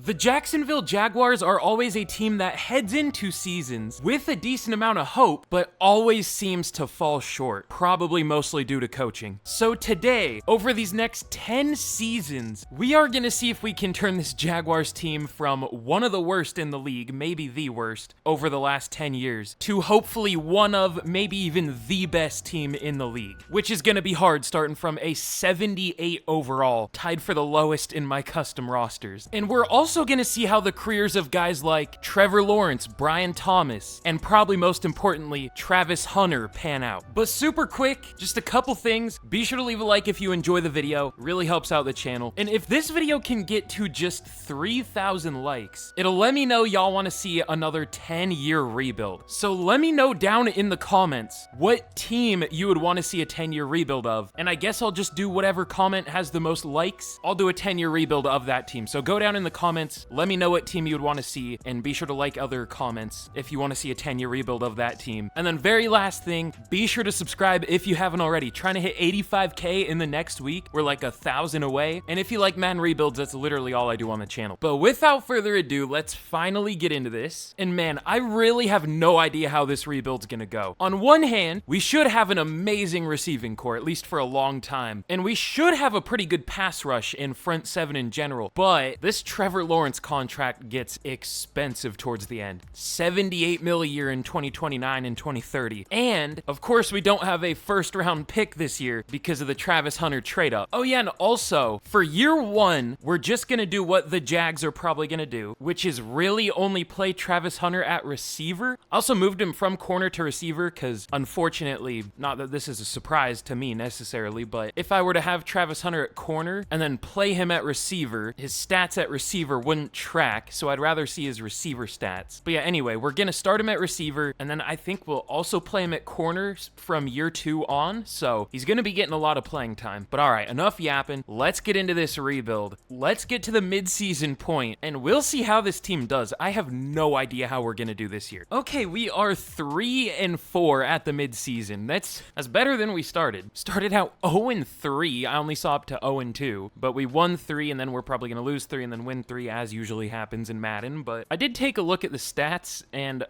The Jacksonville Jaguars are always a team that heads into seasons with a decent amount of hope, but always seems to fall short, probably mostly due to coaching. So today, over these next 10 seasons, we are gonna see if we can turn this Jaguars team from one of the worst in the league, maybe the worst, over the last 10 years, to hopefully one of, maybe even the best team in the league, which is gonna be hard starting from a 78 overall, tied for the lowest in my custom rosters. And we're also gonna see how the careers of guys like Trevor Lawrence, Brian Thomas, and probably most importantly, Travis Hunter pan out. But super quick, just a couple things. Be sure to leave a like if you enjoy the video. It really helps out the channel. And if this video can get to just 3,000 likes, it'll let me know y'all wanna see another 10-year rebuild. So let me know down in the comments what team you would wanna see a 10-year rebuild of. And I guess I'll just do whatever comment has the most likes. I'll do a 10-year rebuild of that team. So go down in the comments, let me know what team you would want to see, and be sure to like other comments if you want to see a 10-year rebuild of that team. And then very last thing, be sure to subscribe if you haven't already. Trying to hit 85K in the next week. We're like 1,000 away. And if you like Madden rebuilds, that's literally all I do on the channel. But without further ado, let's finally get into this. And man, I really have no idea how this rebuild's gonna go. On one hand, we should have an amazing receiving core, at least for a long time. And we should have a pretty good pass rush in front seven in general. But this Trevor Lawrence contract gets expensive towards the end. $78 million a year in 2029 and 2030. And of course, we don't have a first round pick this year because of the Travis Hunter trade up. Oh yeah, and also for year one, we're just gonna do what the Jags are probably gonna do, which is really only play Travis Hunter at receiver. I also moved him from corner to receiver because unfortunately, not that this is a surprise to me necessarily, but if I were to have Travis Hunter at corner and then play him at receiver, his stats at receiver wouldn't track, so I'd rather see his receiver stats. But yeah, anyway, we're gonna start him at receiver, and then I think we'll also play him at corner from year two on, so he's gonna be getting a lot of playing time. But all right, enough yapping. Let's get into this rebuild. Let's get to the mid-season point, and we'll see how this team does. I have no idea how we're gonna do this year. Okay, we are 3-4 at the mid-season. That's better than we started. Started out 0-3. I only saw up to 0-2, but we won 3, and then we're probably gonna lose 3 and then win 3 as usually happens in Madden. But I did take a look at the stats, and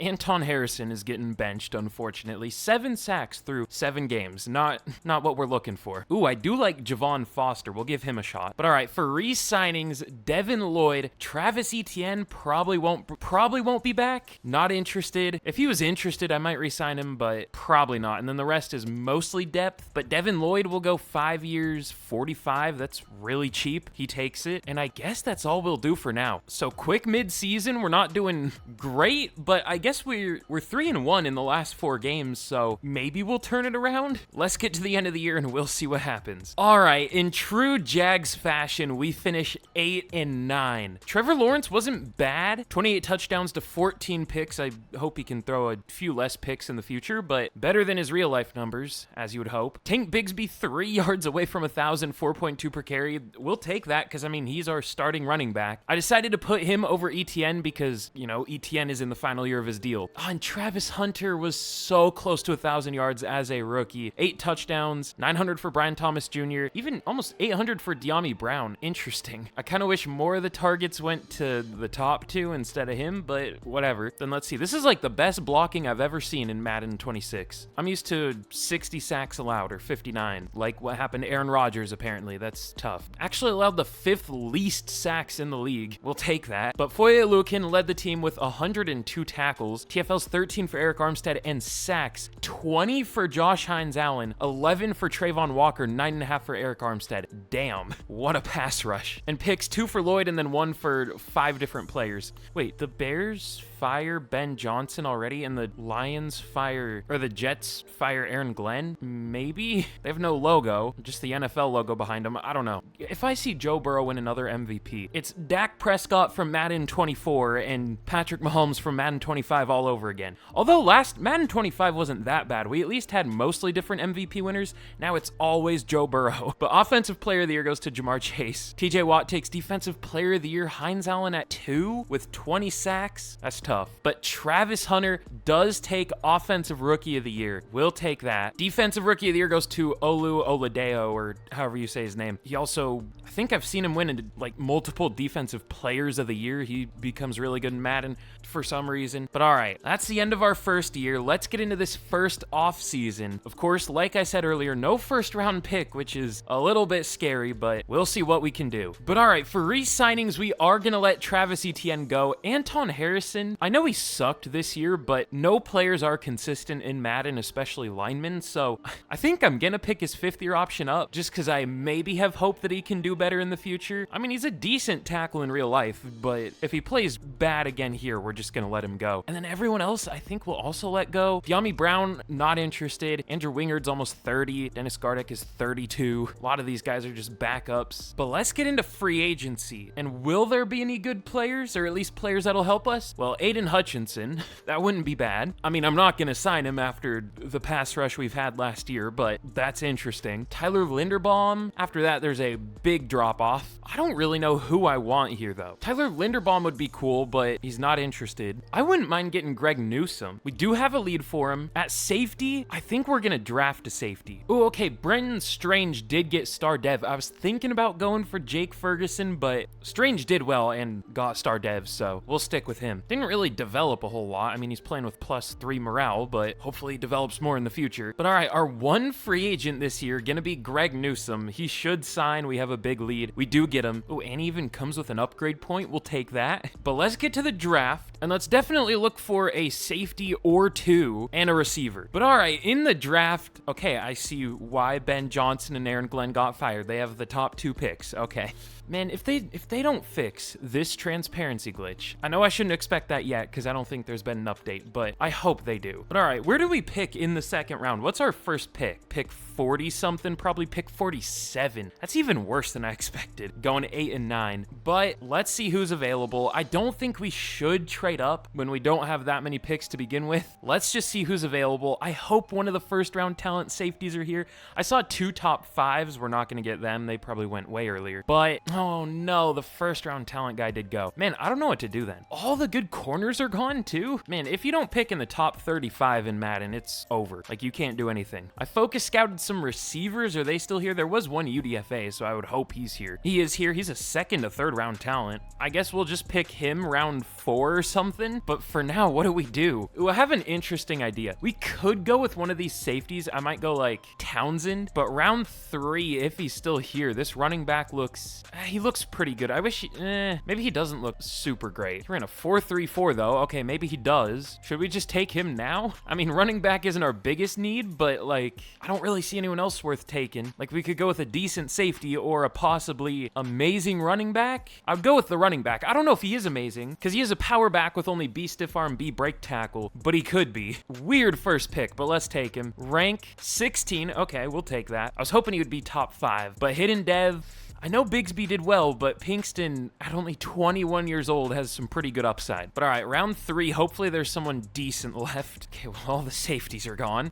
Anton Harrison is getting benched, unfortunately. 7 sacks through 7 games. Not what we're looking for. Ooh, I do like Javon Foster. We'll give him a shot. But all right, for re-signings, Devin Lloyd, Travis Etienne probably won't be back. Not interested. If he was interested, I might re-sign him, but probably not. And then the rest is mostly depth. But Devin Lloyd will go 5 years, 45. That's really cheap. He takes it. And I guess that's all we'll do for now. So quick mid-season. We're not doing great, but I guess we're 3-1 in the last 4 games, so maybe we'll turn it around. Let's get to the end of the year and we'll see what happens. All right, in true Jags fashion, we finish 8-9. Trevor Lawrence wasn't bad. 28 touchdowns to 14 picks. I hope he can throw a few less picks in the future, but better than his real life numbers, as you would hope. Tank Bigsby 3 yards away from 1,000, 4.2 per carry. We'll take that because, I mean, he's our starting running back. I decided to put him over Etienne because, you know, Etienne is in the final year of his deal. Oh, and Travis Hunter was so close to 1,000 yards as a rookie. 8 touchdowns, 900 for Brian Thomas Jr., even almost 800 for De'Ami Brown. Interesting. I kind of wish more of the targets went to the top 2 instead of him, but whatever. Then let's see. This is like the best blocking I've ever seen in Madden 26. I'm used to 60 sacks allowed or 59, like what happened to Aaron Rodgers apparently. That's tough. Actually allowed the 5th least sacks in the league. We'll take that. But Foye Lukin led the team with 102 tackles, TFL's 13 for Eric Armstead, and sacks 20 for Josh Hines-Allen, 11 for Trayvon Walker, 9.5 for Eric Armstead. Damn, what a pass rush. And picks 2 for Lloyd and then 1 for 5 different players. Wait, the Bears fire Ben Johnson already and the Lions fire, or the Jets fire Aaron Glenn? Maybe? They have no logo, just the NFL logo behind them. I don't know. If I see Joe Burrow win another MVP, it's Dak Prescott from Madden 24 and Patrick Mahomes from Madden 25 all over again. Although last Madden 25 wasn't that bad. We at least had mostly different MVP winners. Now it's always Joe Burrow. But Offensive Player of the Year goes to Jamar Chase. TJ Watt takes Defensive Player of the Year. Hines-Allen at 2 with 20 sacks. That's tough. But Travis Hunter does take Offensive Rookie of the Year. We'll take that. Defensive Rookie of the Year goes to Olu Oladeo, or however you say his name. He also I think I've seen him win in like multiple defensive players of the year. He becomes really good in Madden for some reason. But all right, that's the end of our first year. Let's get into this first off season. Of course, like I said earlier, no first round pick, which is a little bit scary, but we'll see what we can do. But all right, for re-signings, we are gonna let Travis Etienne go. Anton Harrison, I know he sucked this year, but no players are consistent in Madden, especially linemen. So I think I'm gonna pick his 5th-year option up just because I maybe have hope that he can do better in the future. I mean, he's a decent tackle in real life, but if he plays bad again here, we're just gonna let him go. And then everyone else, I think we'll also let go. Yami Brown, not interested. Andrew Wingard's almost 30. Dennis Gardeck is 32. A lot of these guys are just backups. But let's get into free agency. And will there be any good players, or at least players that'll help us? Well, Aiden Hutchinson, that wouldn't be bad. I mean, I'm not gonna sign him after the pass rush we've had last year, but that's interesting. Tyler Linderbaum, after that, there's a big drop off. I don't really know who I want here though. Tyler Linderbaum would be cool, but he's not interested. I wouldn't mind getting Greg Newsome. We do have a lead for him. At safety, I think we're gonna draft a safety. Oh, okay, Brenton Strange did get star dev. I was thinking about going for Jake Ferguson, but Strange did well and got star dev, so we'll stick with him. Didn't really develop a whole lot. I mean, he's playing with +3 morale, but hopefully he develops more in the future. But all right, our one free agent this year gonna be Greg Newsome. He should sign. We have a big lead. We do get him. Oh, and he even comes with an upgrade point. We'll take that. But let's get to the draft, and let's definitely look for a safety or two and a receiver. But all right, in the draft, okay, I see why Ben Johnson and Aaron Glenn got fired. They have the top 2 picks. Okay. Man, if they don't fix this transparency glitch, I know I shouldn't expect that yet because I don't think there's been an update, but I hope they do. But all right, where do we pick in the 2nd round? What's our first pick? Pick 40 something, probably pick 47. That's even worse than I expected, going 8 and 9. But let's see who's available. I don't think we should trade up when we don't have that many picks to begin with. Let's just see who's available. I hope one of the first round talent safeties are here. I saw 2 top 5s. We're not going to get them. They probably went way earlier. But oh no, the first round talent guy did go. Man, I don't know what to do then. All the good corners are gone too? Man, if you don't pick in the top 35 in Madden, it's over. Like, you can't do anything. I focus scouted some receivers. Are they still here? There was one UDFA, so I would hope he's here. He is here. He's a 2nd to 3rd round talent. I guess we'll just pick him round 4 or something. But for now, what do we do? Ooh, I have an interesting idea. We could go with one of these safeties. I might go like Townsend, but round 3, if he's still here, this running back looks, he looks pretty good. I wish maybe he doesn't look super great. We're in a 4-3-4 though. Okay, maybe he does. Should we just take him now? I mean, running back isn't our biggest need, but like, I don't really see anyone else worth taking. Like, we could go with a decent safety or a possibly amazing running back. I'd go with the running back. I don't know if he is amazing because he is a power back with only B stiff arm, B break tackle, but he could be. Weird first pick, but let's take him. Rank 16. Okay, we'll take that. I was hoping he would be top 5, but hidden dev, I know Bigsby did well, but Pinkston, at only 21 years old, has some pretty good upside. But all right, round 3, hopefully there's someone decent left. Okay, well, all the safeties are gone.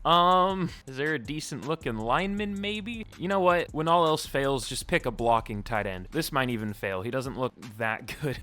Is there a decent looking lineman maybe? You know what? When all else fails, just pick a blocking tight end. This might even fail. He doesn't look that good.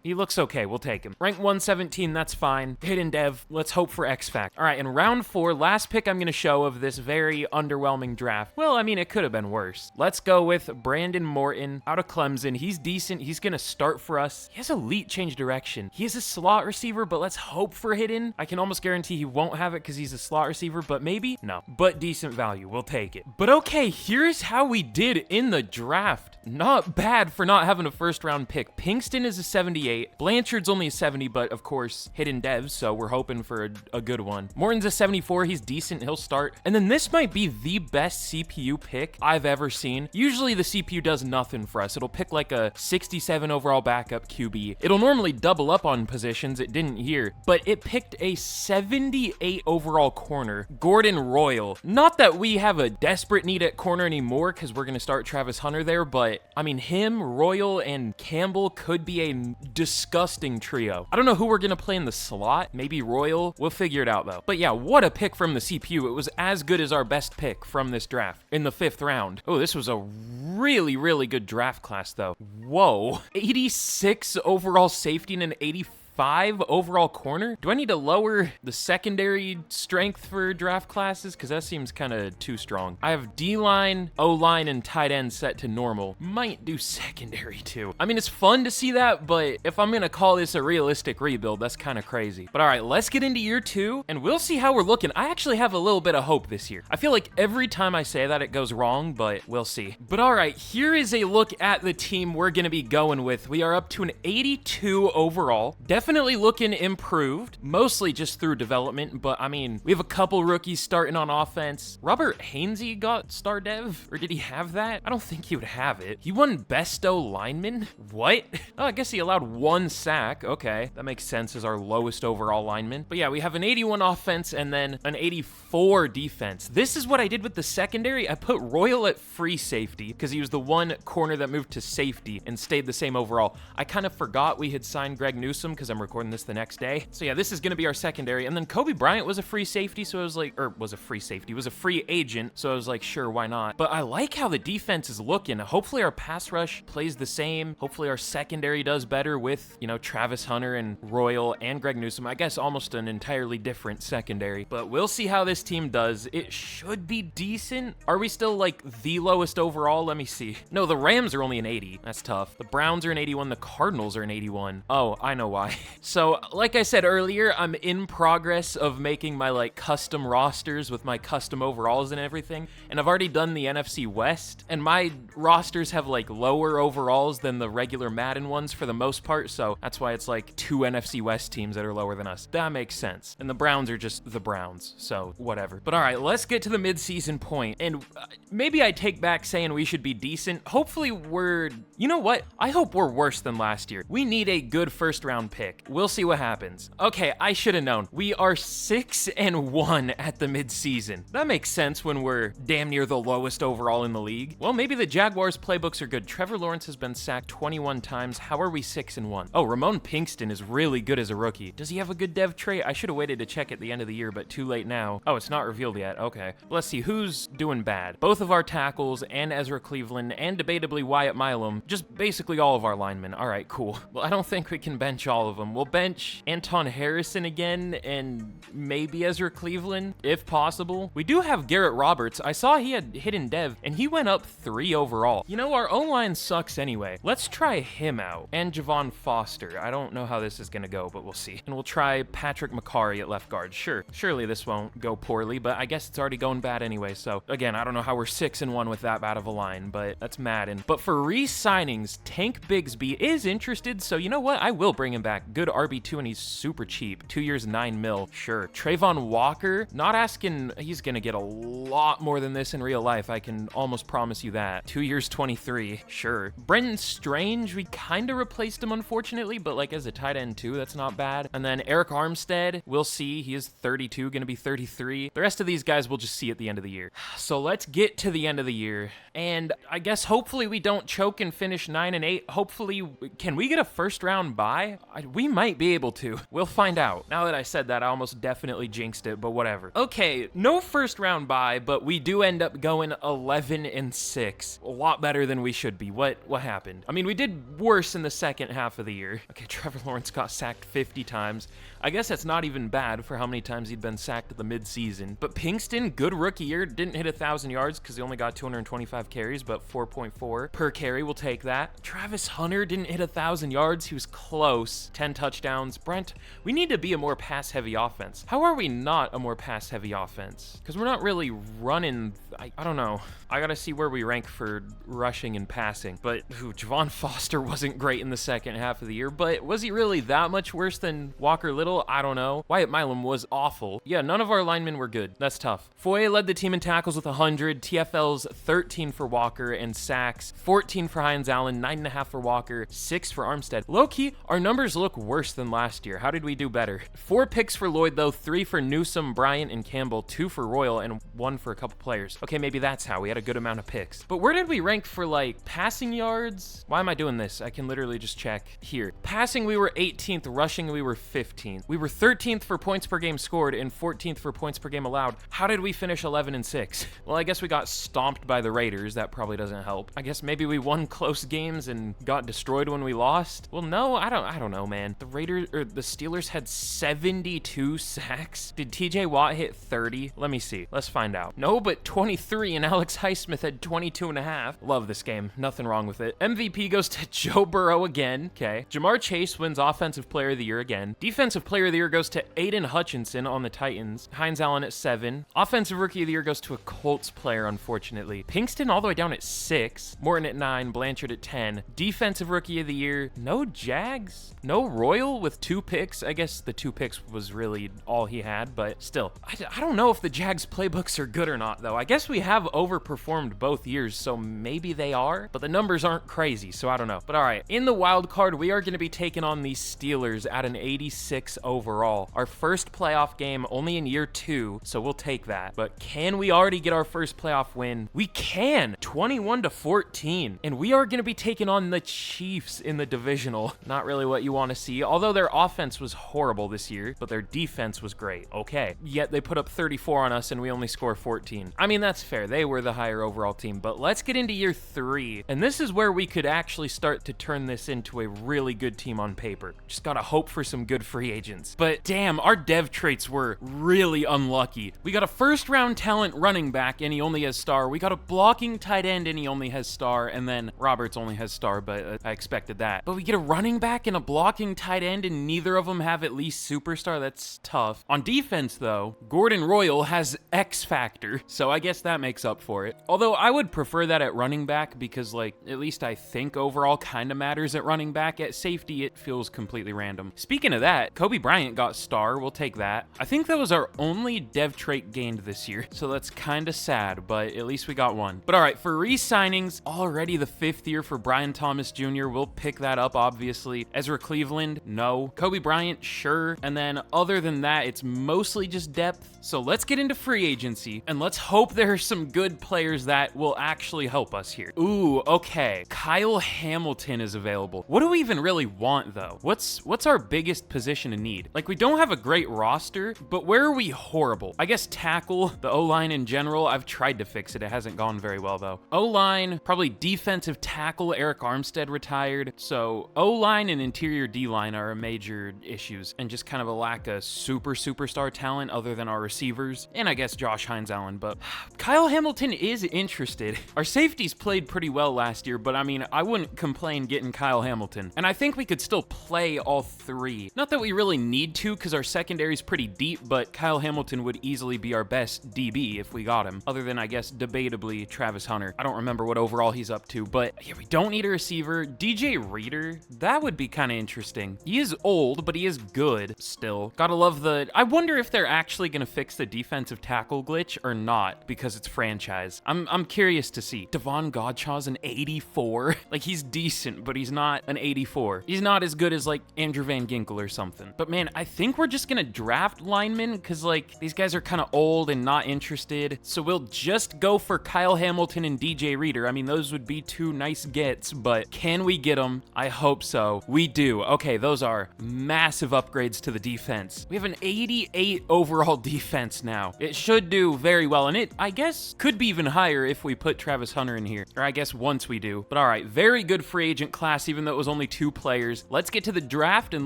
He looks okay. We'll take him. Rank 117, that's fine. Hidden dev, let's hope for X Factor. All right, in round 4, last pick I'm going to show of this very underwhelming draft. Well, I mean, it could have been worse. Let's go with Brandon Morton out of Clemson. He's decent. He's going to start for us. He has elite change direction. He is a slot receiver, but let's hope for hidden. I can almost guarantee he won't have it because he's a slot receiver, but maybe? No. But decent value. We'll take it. But okay, here's how we did in the draft. Not bad for not having a first round pick. Pinkston is a 78. Blanchard's only a 70, but of course, hidden devs, so we're hoping for a good one. Morton's a 74. He's decent. He'll start. And then this might be the best CPU pick I've ever seen. Usually the CPU does nothing for us. It'll pick like a 67 overall backup QB. It'll normally double up on positions. It didn't here, but it picked a 78 overall corner, Gordon Royal. Not that we have a desperate need at corner anymore because we're going to start Travis Hunter there, but I mean, him, Royal, and Campbell could be a disgusting trio. I don't know who we're going to play in the slot. Maybe Royal. We'll figure it out though. But yeah, what a pick from the CPU. It was as good as our best pick from this draft in the 5th round. Oh, this was a really good draft class though. Whoa. 86 overall safety and an 84 85 overall corner. Do I need to lower the secondary strength for draft classes? Because that seems kind of too strong. I have D-line, O-line, and tight end set to normal. Might do secondary too. I mean, it's fun to see that, but if I'm gonna call this a realistic rebuild, that's kind of crazy. But all right, let's get into year 2, and we'll see how we're looking. I actually have a little bit of hope this year. I feel like every time I say that, it goes wrong, but we'll see. But all right, here is a look at the team we're gonna be going with. We are up to an 82 overall. Definitely looking improved, mostly just through development, but I mean, we have a couple rookies starting on offense. Robert Hainsey got star dev, or did he have that? I don't think he would have it. He won best O lineman? What? Oh, I guess he allowed 1 sack. Okay, that makes sense as our lowest overall lineman. But yeah, we have an 81 offense and then an 84 defense. This is what I did with the secondary. I put Royal at free safety because he was the one corner that moved to safety and stayed the same overall. I kind of forgot we had signed Greg Newsome because I'm recording this the next day. So yeah, this is going to be our secondary. And then Kobe Bryant was a free safety, so I was like, or was a free safety, was a free agent. So I was like, sure, why not? But I like how the defense is looking. Hopefully our pass rush plays the same. Hopefully our secondary does better with, you know, Travis Hunter and Royal and Greg Newsome. I guess almost an entirely different secondary. But we'll see how this team does. It should be decent. Are we still like the lowest overall? Let me see. No, the Rams are only an 80. That's tough. The Browns are an 81. The Cardinals are an 81. Oh, I know why. So like I said earlier, I'm in progress of making my like custom rosters with my custom overalls and everything. And I've already done the NFC West, and my rosters have like lower overalls than the regular Madden ones for the most part. So that's why it's like 2 NFC West teams that are lower than us. That makes sense. And the Browns are just the Browns. So whatever. But all right, let's get to the midseason point. And maybe I take back saying we should be decent. Hopefully you know what? I hope we're worse than last year. We need a good first round pick. We'll see what happens. Okay, I should have known. We are 6-1 at the midseason. That makes sense when we're damn near the lowest overall in the league. Well, maybe the Jaguars playbooks are good. Trevor Lawrence has been sacked 21 times. How are we 6-1? Oh, Ramon Pinkston is really good as a rookie. Does he have a good dev trait? I should have waited to check at the end of the year, but too late now. Oh, it's not revealed yet. Okay. Let's see who's doing bad. Both of our tackles and Ezra Cleveland and debatably Wyatt Milam. Just basically all of our linemen. All right, cool. Well, I don't think we can bench all of them. We'll bench Anton Harrison again and maybe Ezra Cleveland if possible. We do have Garrett Roberts. I saw he had hidden dev and he went up 3 overall. You know, our O-line sucks anyway. Let's try him out. And Javon Foster. I don't know how this is going to go, but we'll see. And we'll try Patrick McCarry at left guard. Sure. Surely this won't go poorly, but I guess it's already going bad anyway. So again, I don't know how we're 6-1 with that bad of a line, but that's Madden. But for re-signings, Tank Bigsby is interested, so you know what? I will bring him back. Good RB2 and he's super cheap. 2 years, $9 million. Sure. Trayvon Walker, not asking, he's going to get a lot more than this in real life. I can almost promise you that. 2 years, 23. Sure. Brenton Strange, we kind of replaced him unfortunately, but like as a tight end too, that's not bad. And then Eric Armstead, we'll see. He is 32, going to be 33. The rest of these guys we'll just see at the end of the year. So let's get to the end of the year. And I guess hopefully we don't choke and finish 9-8. Hopefully, can we get a first round bye? We might be able to. We'll find out. Now that I said that, I almost definitely jinxed it, but whatever. Okay, no first round bye, but we do end up going 11-6. A lot better than we should be. What happened? I mean, we did worse in the second half of the year. Okay, Trevor Lawrence got sacked 50 times. I guess that's not even bad for how many times he'd been sacked at the midseason. But Pinkston, good rookie year, didn't hit 1,000 yards because he only got 225 carries, but 4.4 per carry. We'll take that. Travis Hunter didn't hit 1,000 yards. He was close. 10 touchdowns. Brent, we need to be a more pass-heavy offense. How are we not a more pass-heavy offense? Because we're not really running. I don't know. I gotta see where we rank for rushing and passing. But Javon Foster wasn't great in the second half of the year, but was he really that much worse than Walker Little? I don't know. Wyatt Milam was awful. Yeah, none of our linemen were good. That's tough. Foye led the team in tackles with 100, TFLs 13 for Walker, and sacks 14 for Hines Allen, 9.5 for Walker, 6 for Armstead. Low-key, our numbers look worse than last year. How did we do better? 4 picks for Lloyd, though, 3 for Newsome, Bryant, and Campbell, 2 for Royal, and 1 for a couple players. Okay, maybe that's how. We had a good amount of picks. But where did we rank for, like, passing yards? Why am I doing this? I can literally just check here. Passing, we were 18th. Rushing, we were 15th. We were 13th for points per game scored and 14th for points per game allowed. How did we finish 11-6? Well, I guess we got stomped by the Raiders. That probably doesn't help. I guess maybe we won close games and got destroyed when we lost. Well, no, I don't know, man. man. The Steelers had 72 sacks. Did TJ Watt hit 30? Let me see. Let's find out. No, but 23, and Alex Highsmith had 22 and a half. Love this game. Nothing wrong with it. MVP goes to Joe Burrow again. Okay. Jamar Chase wins Offensive Player of the Year again. Defensive Player of the Year goes to Aiden Hutchinson on the Titans. Hines Allen at 7. Offensive Rookie of the Year goes to a Colts player, unfortunately. Pinkston all the way down at 6. Morton at 9. Blanchard at 10. Defensive Rookie of the Year, no Jags. No Royal with 2 picks. I guess the 2 picks was really all he had, but still. I don't know if the Jags playbooks are good or not, though. I guess we have overperformed both years, so maybe they are, but the numbers aren't crazy, so I don't know. But all right, in the wild card, we are going to be taking on the Steelers at an 86 overall. Our first playoff game only in year 2, so we'll take that. But can we already get our first playoff win? We can! 21-14. And we are going to be taking on the Chiefs in the divisional. Not really what you want to see, although their offense was horrible this year, but their defense was great. Okay. Yet they put up 34 on us and we only score 14. I mean, that's fair. They were the higher overall team, but let's get into year 3. And this is where we could actually start to turn this into a really good team on paper. Just gotta hope for some good free agents. But damn, our dev traits were really unlucky. We got a first round talent running back and he only has star. We got a blocking tight end and he only has star. And then Roberts only has star, but I expected that. But we get a running back and a blocking tight end and neither of them have at least superstar. That's tough. On defense though, Gordon Royal has X Factor, so I guess that makes up for it. Although I would prefer that at running back because, like, at least I think overall kind of matters at running back. At safety, it feels completely random. Speaking of that, Kobe Bryant got star. We'll take that. I think that was our only dev trait gained this year, so that's kind of sad, but at least we got one. But all right, for re-signings, already the 5th year for Brian Thomas Jr. We'll pick that up, obviously. Ezra Cleveland, no. Kobe Bryant, sure. And then other than that, it's mostly just depth. So let's get into free agency and let's hope there are some good players that will actually help us here. Ooh, okay. Kyle Hamilton is available. What do we even really want though? What's our biggest position in need? Like, we don't have a great roster, but where are we horrible? I guess tackle, the O-line in general. I've tried to fix it. It hasn't gone very well though. O-line, probably defensive tackle. Eric Armstead retired. So O-line and interior D-line are major issues and just kind of a lack of superstar talent other than our receivers, and I guess Josh Hines Allen, but Kyle Hamilton is interested. Our safeties played pretty well last year, but I mean, I wouldn't complain getting Kyle Hamilton, and I think we could still play all 3. Not that we really need to, because our secondary is pretty deep, but Kyle Hamilton would easily be our best DB if we got him, other than, I guess, debatably Travis Hunter. I don't remember what overall he's up to, but yeah, we don't need a receiver. DJ Reader, that would be kind of interesting. He is old, but he is good still. Gotta love the... I wonder if they're actually gonna fix the defensive tackle glitch or not because it's franchise. I'm curious to see. Devon Godshaw's an 84. Like, he's decent, but he's not an 84. He's not as good as like Andrew Van Ginkel or something. But man, I think we're just gonna draft linemen because like these guys are kind of old and not interested. So we'll just go for Kyle Hamilton and DJ Reader. I mean, those would be 2 nice gets, but can we get them? I hope so. We do. Okay, those are massive upgrades to the defense. We have an 88 overall defense now. It should do very well, and it, I guess, could be even higher if we put Travis Hunter in here, or I guess once we do. But all right, very good free agent class, even though it was only 2 players. Let's get to the draft, and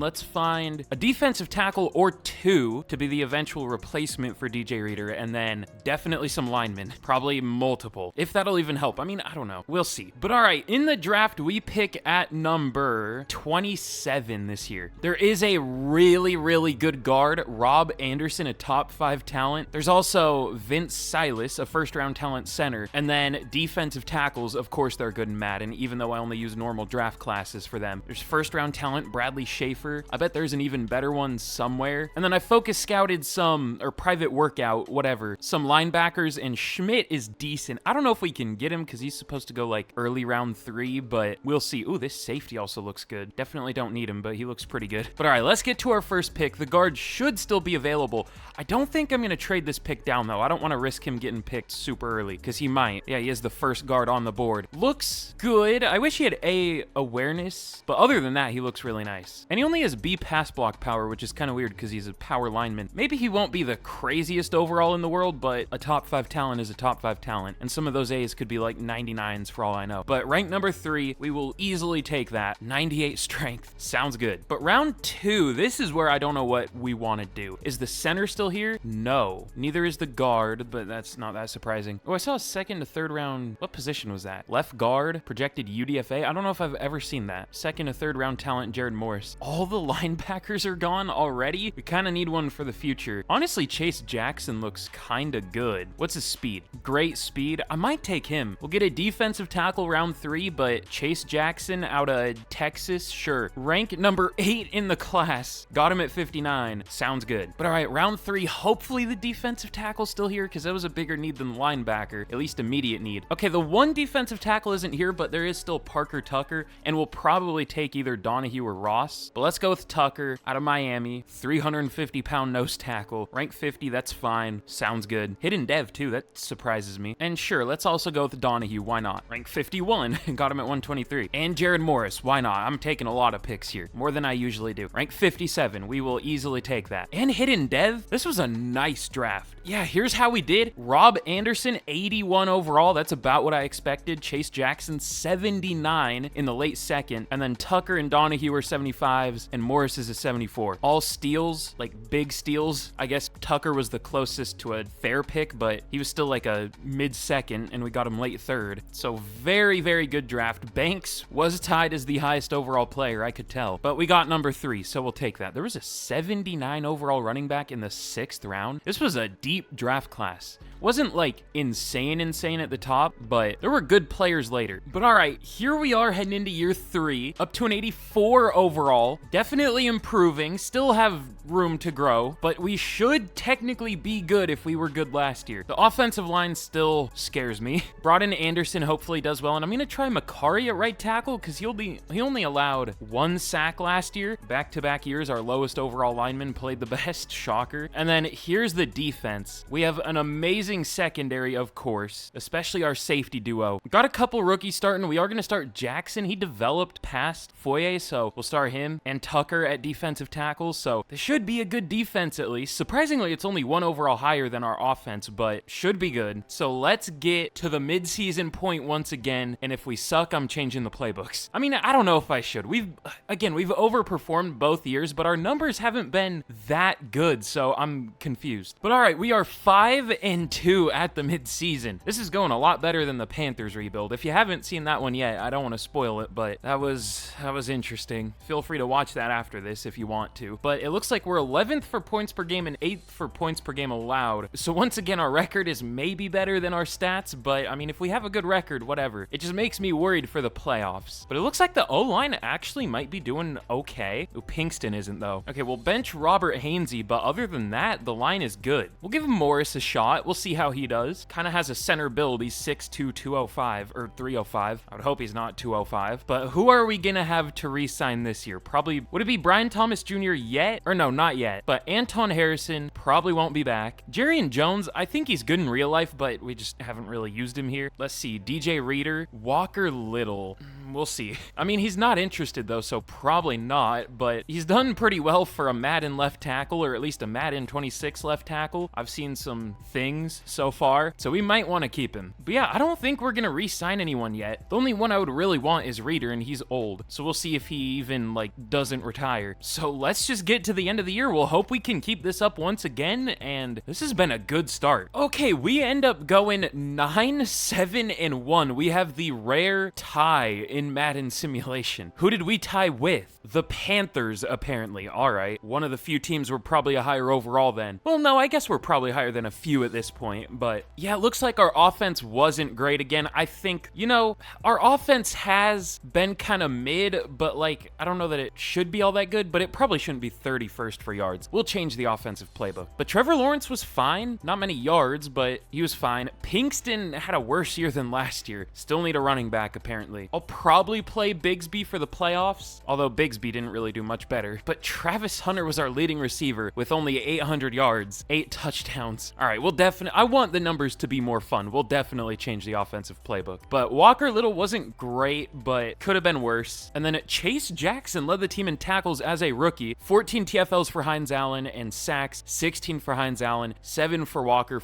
let's find a defensive tackle or 2 to be the eventual replacement for DJ Reader, and then definitely some linemen, probably multiple, if that'll even help. I mean, I don't know. We'll see. But all right, in the draft, we pick at number 27 this year. There is a really good guard, Rob Anderson, a top 5 talent. There's also Vince Silas, a first-round talent center, and then defensive tackles. Of course, they're good in Madden, even though I only use normal draft classes for them. There's first-round talent, Bradley Schaefer. I bet there's an even better one somewhere. And then I focus scouted some, or private workout, whatever, some linebackers, and Schmidt is decent. I don't know if we can get him because he's supposed to go like early round 3, but we'll see. Ooh, this safety also looks good. Definitely don't need him, but he looks pretty good. But all right, let's get to our first pick. The guard should still be available. I don't think I'm going to trade this pick down, though. I don't want to risk him getting picked super early, because he might. Yeah, he is the first guard on the board. Looks good. I wish he had A, awareness, but other than that, he looks really nice. And he only has B, pass block power, which is kind of weird because he's a power lineman. Maybe he won't be the craziest overall in the world, but a top 5 talent is a top 5 talent, and some of those A's could be like 99s for all I know. But rank number 3, we will easily take that. 98 strength. Sounds Sounds good. But round 2, this is where I don't know what we want to do. Is the center still here? No. Neither is the guard, but that's not that surprising. Oh, I saw a second to third round. What position was that? Left guard, projected UDFA. I don't know if I've ever seen that. Second to third round talent, Jared Morris. All the linebackers are gone already? We kind of need one for the future. Honestly, Chase Jackson looks kind of good. What's his speed? Great speed. I might take him. We'll get a defensive tackle round 3, but Chase Jackson out of Texas, sure. Rank number 8 in the class. Got him at 59. Sounds good. But all right, round 3, hopefully the defensive tackle's still here because that was a bigger need than linebacker, at least immediate need. Okay, the one defensive tackle isn't here, but there is still Parker Tucker, and we'll probably take either Donahue or Ross. But let's go with Tucker out of Miami. 350-pound nose tackle. Rank 50, that's fine. Sounds good. Hidden dev too, that surprises me. And sure, let's also go with Donahue, why not? Rank 51, got him at 123. And Jared Morris, why not? I'm taking a lot of picks here, more than I usually do. Rank 57, we will easily take that. And hidden dev, this was a nice draft. Yeah, here's how we did. Rob Anderson, 81 overall, that's about what I expected. Chase Jackson, 79 in the late second. And then Tucker and Donahue are 75s, and Morris is a 74. All steals, like big steals. I guess Tucker was the closest to a fair pick, but he was still like a mid-second, and we got him late third. So very, very good draft. Banks was tied as the highest overall player, I could tell. But we got number 3, so we'll take that. There was a 79 overall running back in the 6th round. This was a deep draft class. Wasn't like insane at the top, but there were good players later. But all right, here we are heading into year 3, up to an 84 overall. Definitely improving, still have room to grow, but we should technically be good if we were good last year. The offensive line still scares me. Brought in Anderson, hopefully does well, and I'm gonna try Makari at right tackle because he only allowed 1 sack last year. Back-to-back years, our lowest overall lineman played the best, shocker. And then here's the defense. We have an amazing secondary, of course, especially our safety duo. Got a couple rookies starting. We are going to start Jackson. He developed past Foye, so we'll start him, and Tucker at defensive tackle, so this should be a good defense at least. Surprisingly, it's only 1 overall higher than our offense, but should be good. So let's get to the mid-season point once again, and if we suck, I'm changing the playbooks. I mean, I don't know if I should. We've overperformed both years, but our numbers haven't been that good, so I'm confused. But all right, we are 5-2 at the mid-season. This is going a lot better than the Panthers rebuild. If you haven't seen that one yet, I don't want to spoil it, but that was interesting. Feel free to watch that after this if you want to. But it looks like we're 11th for points per game and 8th for points per game allowed. So once again, our record is maybe better than our stats, but I mean, if we have a good record, whatever. It just makes me worried for the playoffs. But it looks like the O-line actually might be doing okay. Ooh, Pinkston isn't though. Okay, we'll bench Robert Hainsey, but other than that, the line is good. We'll give Morris a shot. We'll see how he does. Kind of has a center build. He's 6'2", 205, or 305. I would hope he's not 205. But who are we gonna have to re-sign this year? Probably, would it be Brian Thomas Jr. yet? Or no, not yet. But Anton Harrison probably won't be back. Jarian Jones, I think he's good in real life, but we just haven't really used him here. Let's see, DJ Reader, Walker Little. We'll see. I mean, he's not interested though, so probably not, but he's done pretty well for a Madden left tackle, or at least a Madden 26 left tackle. I've seen some things so far, so we might want to keep him. But yeah, I don't think we're gonna re-sign anyone yet. The only one I would really want is Reader, and he's old, so we'll see if he even, like, doesn't retire. So let's just get to the end of the year. We'll hope we can keep this up once again, and this has been a good start. Okay, we end up going 9-7-1. We have the rare tie in Madden Simulation. Who did we tie with? The Panthers, apparently. All right, one of the few teams we're probably a higher overall than. Well, no, I guess we're probably higher than a few at this point, but yeah, it looks like our offense wasn't great again. I think, you know, our offense has been kind of mid, but like, I don't know that it should be all that good, but it probably shouldn't be 31st for yards. We'll change the offensive playbook. But Trevor Lawrence was fine. Not many yards, but he was fine. Pinkston had a worse year than last year. Still need a running back, apparently. I'll probably play Bigsby for the playoffs, although Bigsby didn't really do much better. But Travis Hunter was our leading receiver with only 800 yards, 8 touchdowns. All right, we'll definitely, I want the numbers to be more fun. We'll definitely change the offensive playbook. But Walker Little wasn't great, but could have been worse. And then Chase Jackson led the team in tackles as a rookie. 14 TFLs for Hines Allen and sacks, 16 for Hines Allen, 7 for Walker,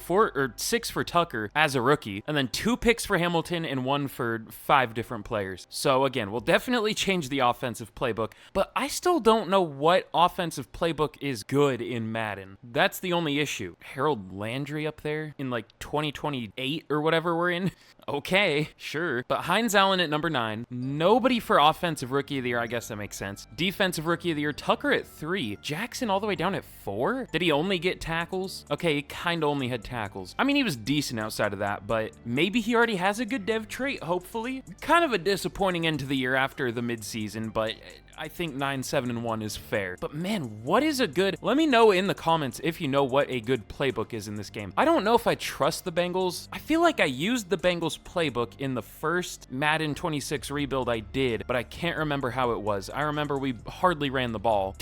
6 for Tucker as a rookie, and then 2 picks for Hamilton and 1 for 5 different players. So again, we'll definitely change the offensive playbook, but I still don't know what offensive playbook is good in Madden. That's the only issue. Harold Landry up there in like 2028 or whatever we're in. Okay, sure. But Heinz Allen at number 9. Nobody for Offensive Rookie of the Year. I guess that makes sense. Defensive Rookie of the Year. Tucker at 3. Jackson all the way down at 4? Did he only get tackles? Okay, he kind of only had tackles. I mean, he was decent outside of that, but maybe he already has a good dev trait, hopefully. Kind of a disappointing end to the year after the midseason, but I think 9-7-1 is fair. But man, what is a good... Let me know in the comments if you know what a good playbook is in this game. I don't know if I trust the Bengals. I feel like I used the Bengals playbook in the first Madden 26 rebuild I did, but I can't remember how it was. I remember we hardly ran the ball.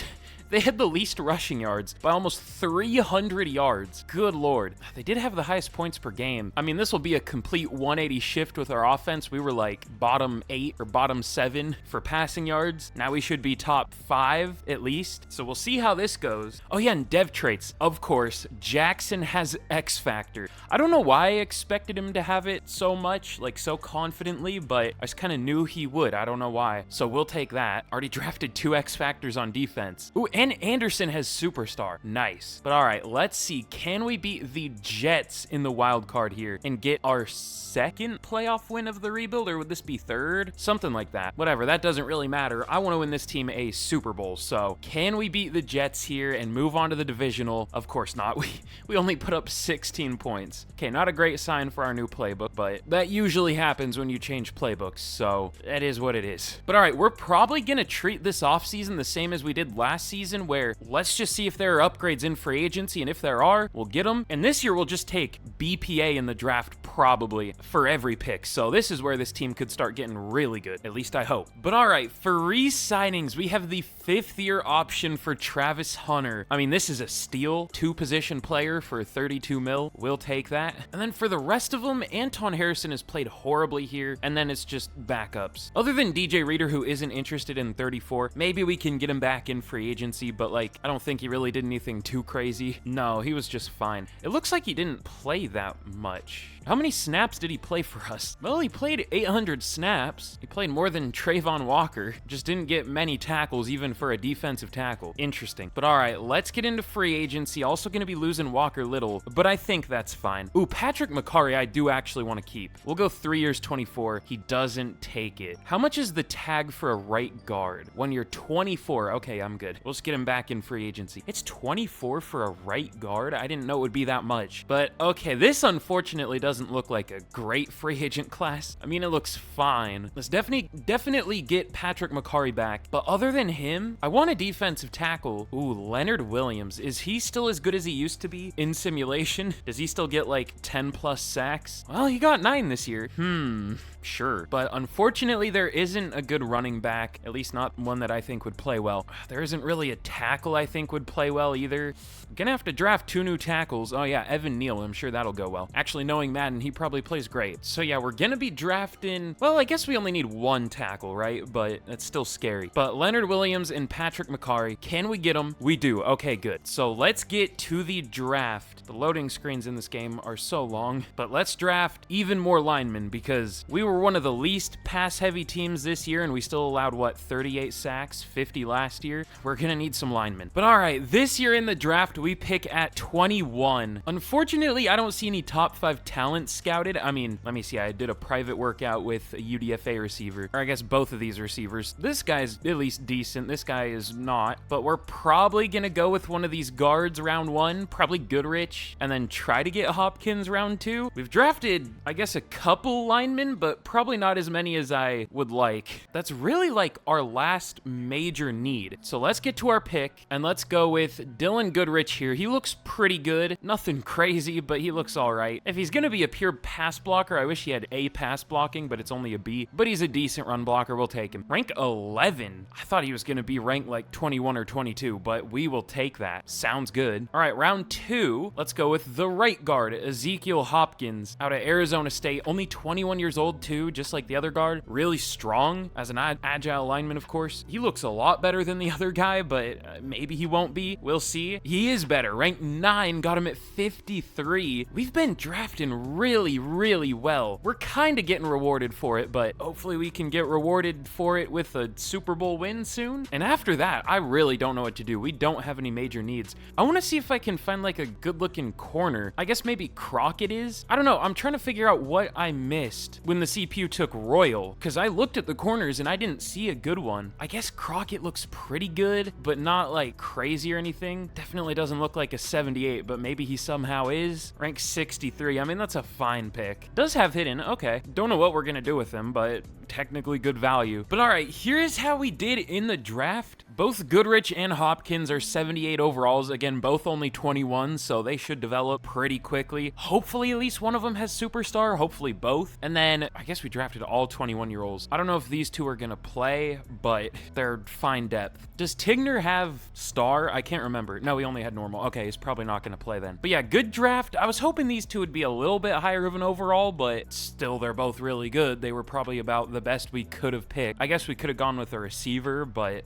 They had the least rushing yards by almost 300 yards. Good Lord. They did have the highest points per game. I mean, this will be a complete 180 shift with our offense. We were like bottom 8 or bottom 7 for passing yards. Now we should be top 5 at least. So we'll see how this goes. Oh yeah, and dev traits. Of course, Jackson has X Factor. I don't know why I expected him to have it so much, like so confidently, but I just kind of knew he would. I don't know why. So we'll take that. Already drafted 2 X Factors on defense. Ooh, and Anderson has Superstar. Nice. But all right, let's see. Can we beat the Jets in the wild card here and get our second playoff win of the rebuild, or would this be third? Something like that. Whatever, that doesn't really matter. I want to win this team a Super Bowl. So can we beat the Jets here and move on to the divisional? Of course not. We only put up 16 points. Okay, not a great sign for our new playbook, but that usually happens when you change playbooks, so that is what it is. But all right, we're probably gonna treat this offseason the same as we did last season, where let's just see if there are upgrades in free agency, and if there are, we'll get them. And this year we'll just take BPA in the draft probably for every pick. So this is where this team could start getting really good, at least I hope. But all right, for re-signings, we have the 5th-year option for Travis Hunter. I mean, this is a steal, 2-position player for 32 mil. We'll take that. And then for the rest of them, Anton Harrison has played horribly here, and then it's just backups. Other than DJ Reader, who isn't interested in 34, maybe we can get him back in free agency, but like, I don't think he really did anything too crazy. No, he was just fine. It looks like he didn't play that much. How many snaps did he play for us? Well, he played 800 snaps. He played more than Trayvon Walker. Just didn't get many tackles, even for a defensive tackle. Interesting. But all right, let's get into free agency. Also going to be losing Walker Little, but I think that's fine. Ooh, Patrick McCarry, I do actually want to keep. We'll go 3 years, 24. He doesn't take it. How much is the tag for a right guard? 1 year, 24. Okay, I'm good. We'll just get him back in free agency. It's 24 for a right guard? I didn't know it would be that much. But okay, this unfortunately doesn't look like a great free agent class. I mean, it looks fine. Let's definitely get Patrick McCarry back. But other than him, I want a defensive tackle. Ooh, Leonard Williams. Is he still as good as he used to be in simulation? Does he still get like 10 plus sacks? Well, he got 9 this year. Sure. But unfortunately, there isn't a good running back, at least not one that I think would play well. There isn't really a tackle I think would play well either. I'm gonna have to draft 2 new tackles. Oh yeah, Evan Neal, I'm sure that'll go well. Actually, knowing Madden, he probably plays great. So yeah, we're gonna be drafting, well, I guess we only need 1 tackle, right? But that's still scary. But Leonard Williams and Patrick McCarry, can we get them? We do. Okay, good. So let's get to the draft. The loading screens in this game are so long, but let's draft even more linemen because we were one of the least pass-heavy teams this year, and we still allowed, what, 38 sacks, 50 last year? We're gonna need some linemen. But all right, this year in the draft, we pick at 21. Unfortunately, I don't see any top 5 talent scouted. I mean, let me see. I did a private workout with a UDFA receiver, or I guess both of these receivers. This guy's at least decent. This guy is not, but we're probably gonna go with one of these guards round 1, probably Goodrich, and then try to get Hopkins round 2. We've drafted, I guess, a couple linemen, but probably not as many as I would like. That's really like our last major need. So let's get to our pick, and let's go with Dylan Goodrich here. He looks pretty good. Nothing crazy, but he looks all right. If he's gonna be a pure pass blocker, I wish he had A pass blocking, but it's only a B. But he's a decent run blocker. We'll take him. Rank 11. I thought he was gonna be ranked like 21 or 22, but we will take that. Sounds good. All right, round 2. Let's go with the right guard, Ezekiel Hopkins, out of Arizona State. Only 21 years old too, just like the other guard. Really strong as an agile lineman, of course. He looks a lot better than the other guy, but maybe he won't be. We'll see. He is better. Rank 9, got him at 53. We've been drafting really, really well. We're kind of getting rewarded for it, but hopefully we can get rewarded for it with a Super Bowl win soon. And after that, I really don't know what to do. We don't have any major needs. I want to see if I can find like a good looking corner. I guess maybe Crockett is? I don't know. I'm trying to figure out what I missed when the CPU took Royal, because I looked at the corners and I didn't see a good one. I guess Crockett looks pretty good, but not like crazy or anything. Definitely doesn't look like a 78, but maybe he somehow is. Rank 63. I mean, that's a fine pick. Does have hidden. Okay. Don't know what we're going to do with him, but technically good value. But all right, here's how we did in the draft. Both Goodrich and Hopkins are 78 overalls. Again, both only 21, so they should develop pretty quickly. Hopefully at least one of them has superstar, hopefully both. And then I guess we drafted all 21-year-olds. I don't know if these two are gonna play, but they're fine depth. Does Tigner have star? I can't remember. No, he only had normal. Okay, he's probably not gonna play then. But yeah, good draft. I was hoping these two would be a little bit higher of an overall, but still they're both really good. They were probably about the best we could have picked. I guess we could have gone with a receiver, but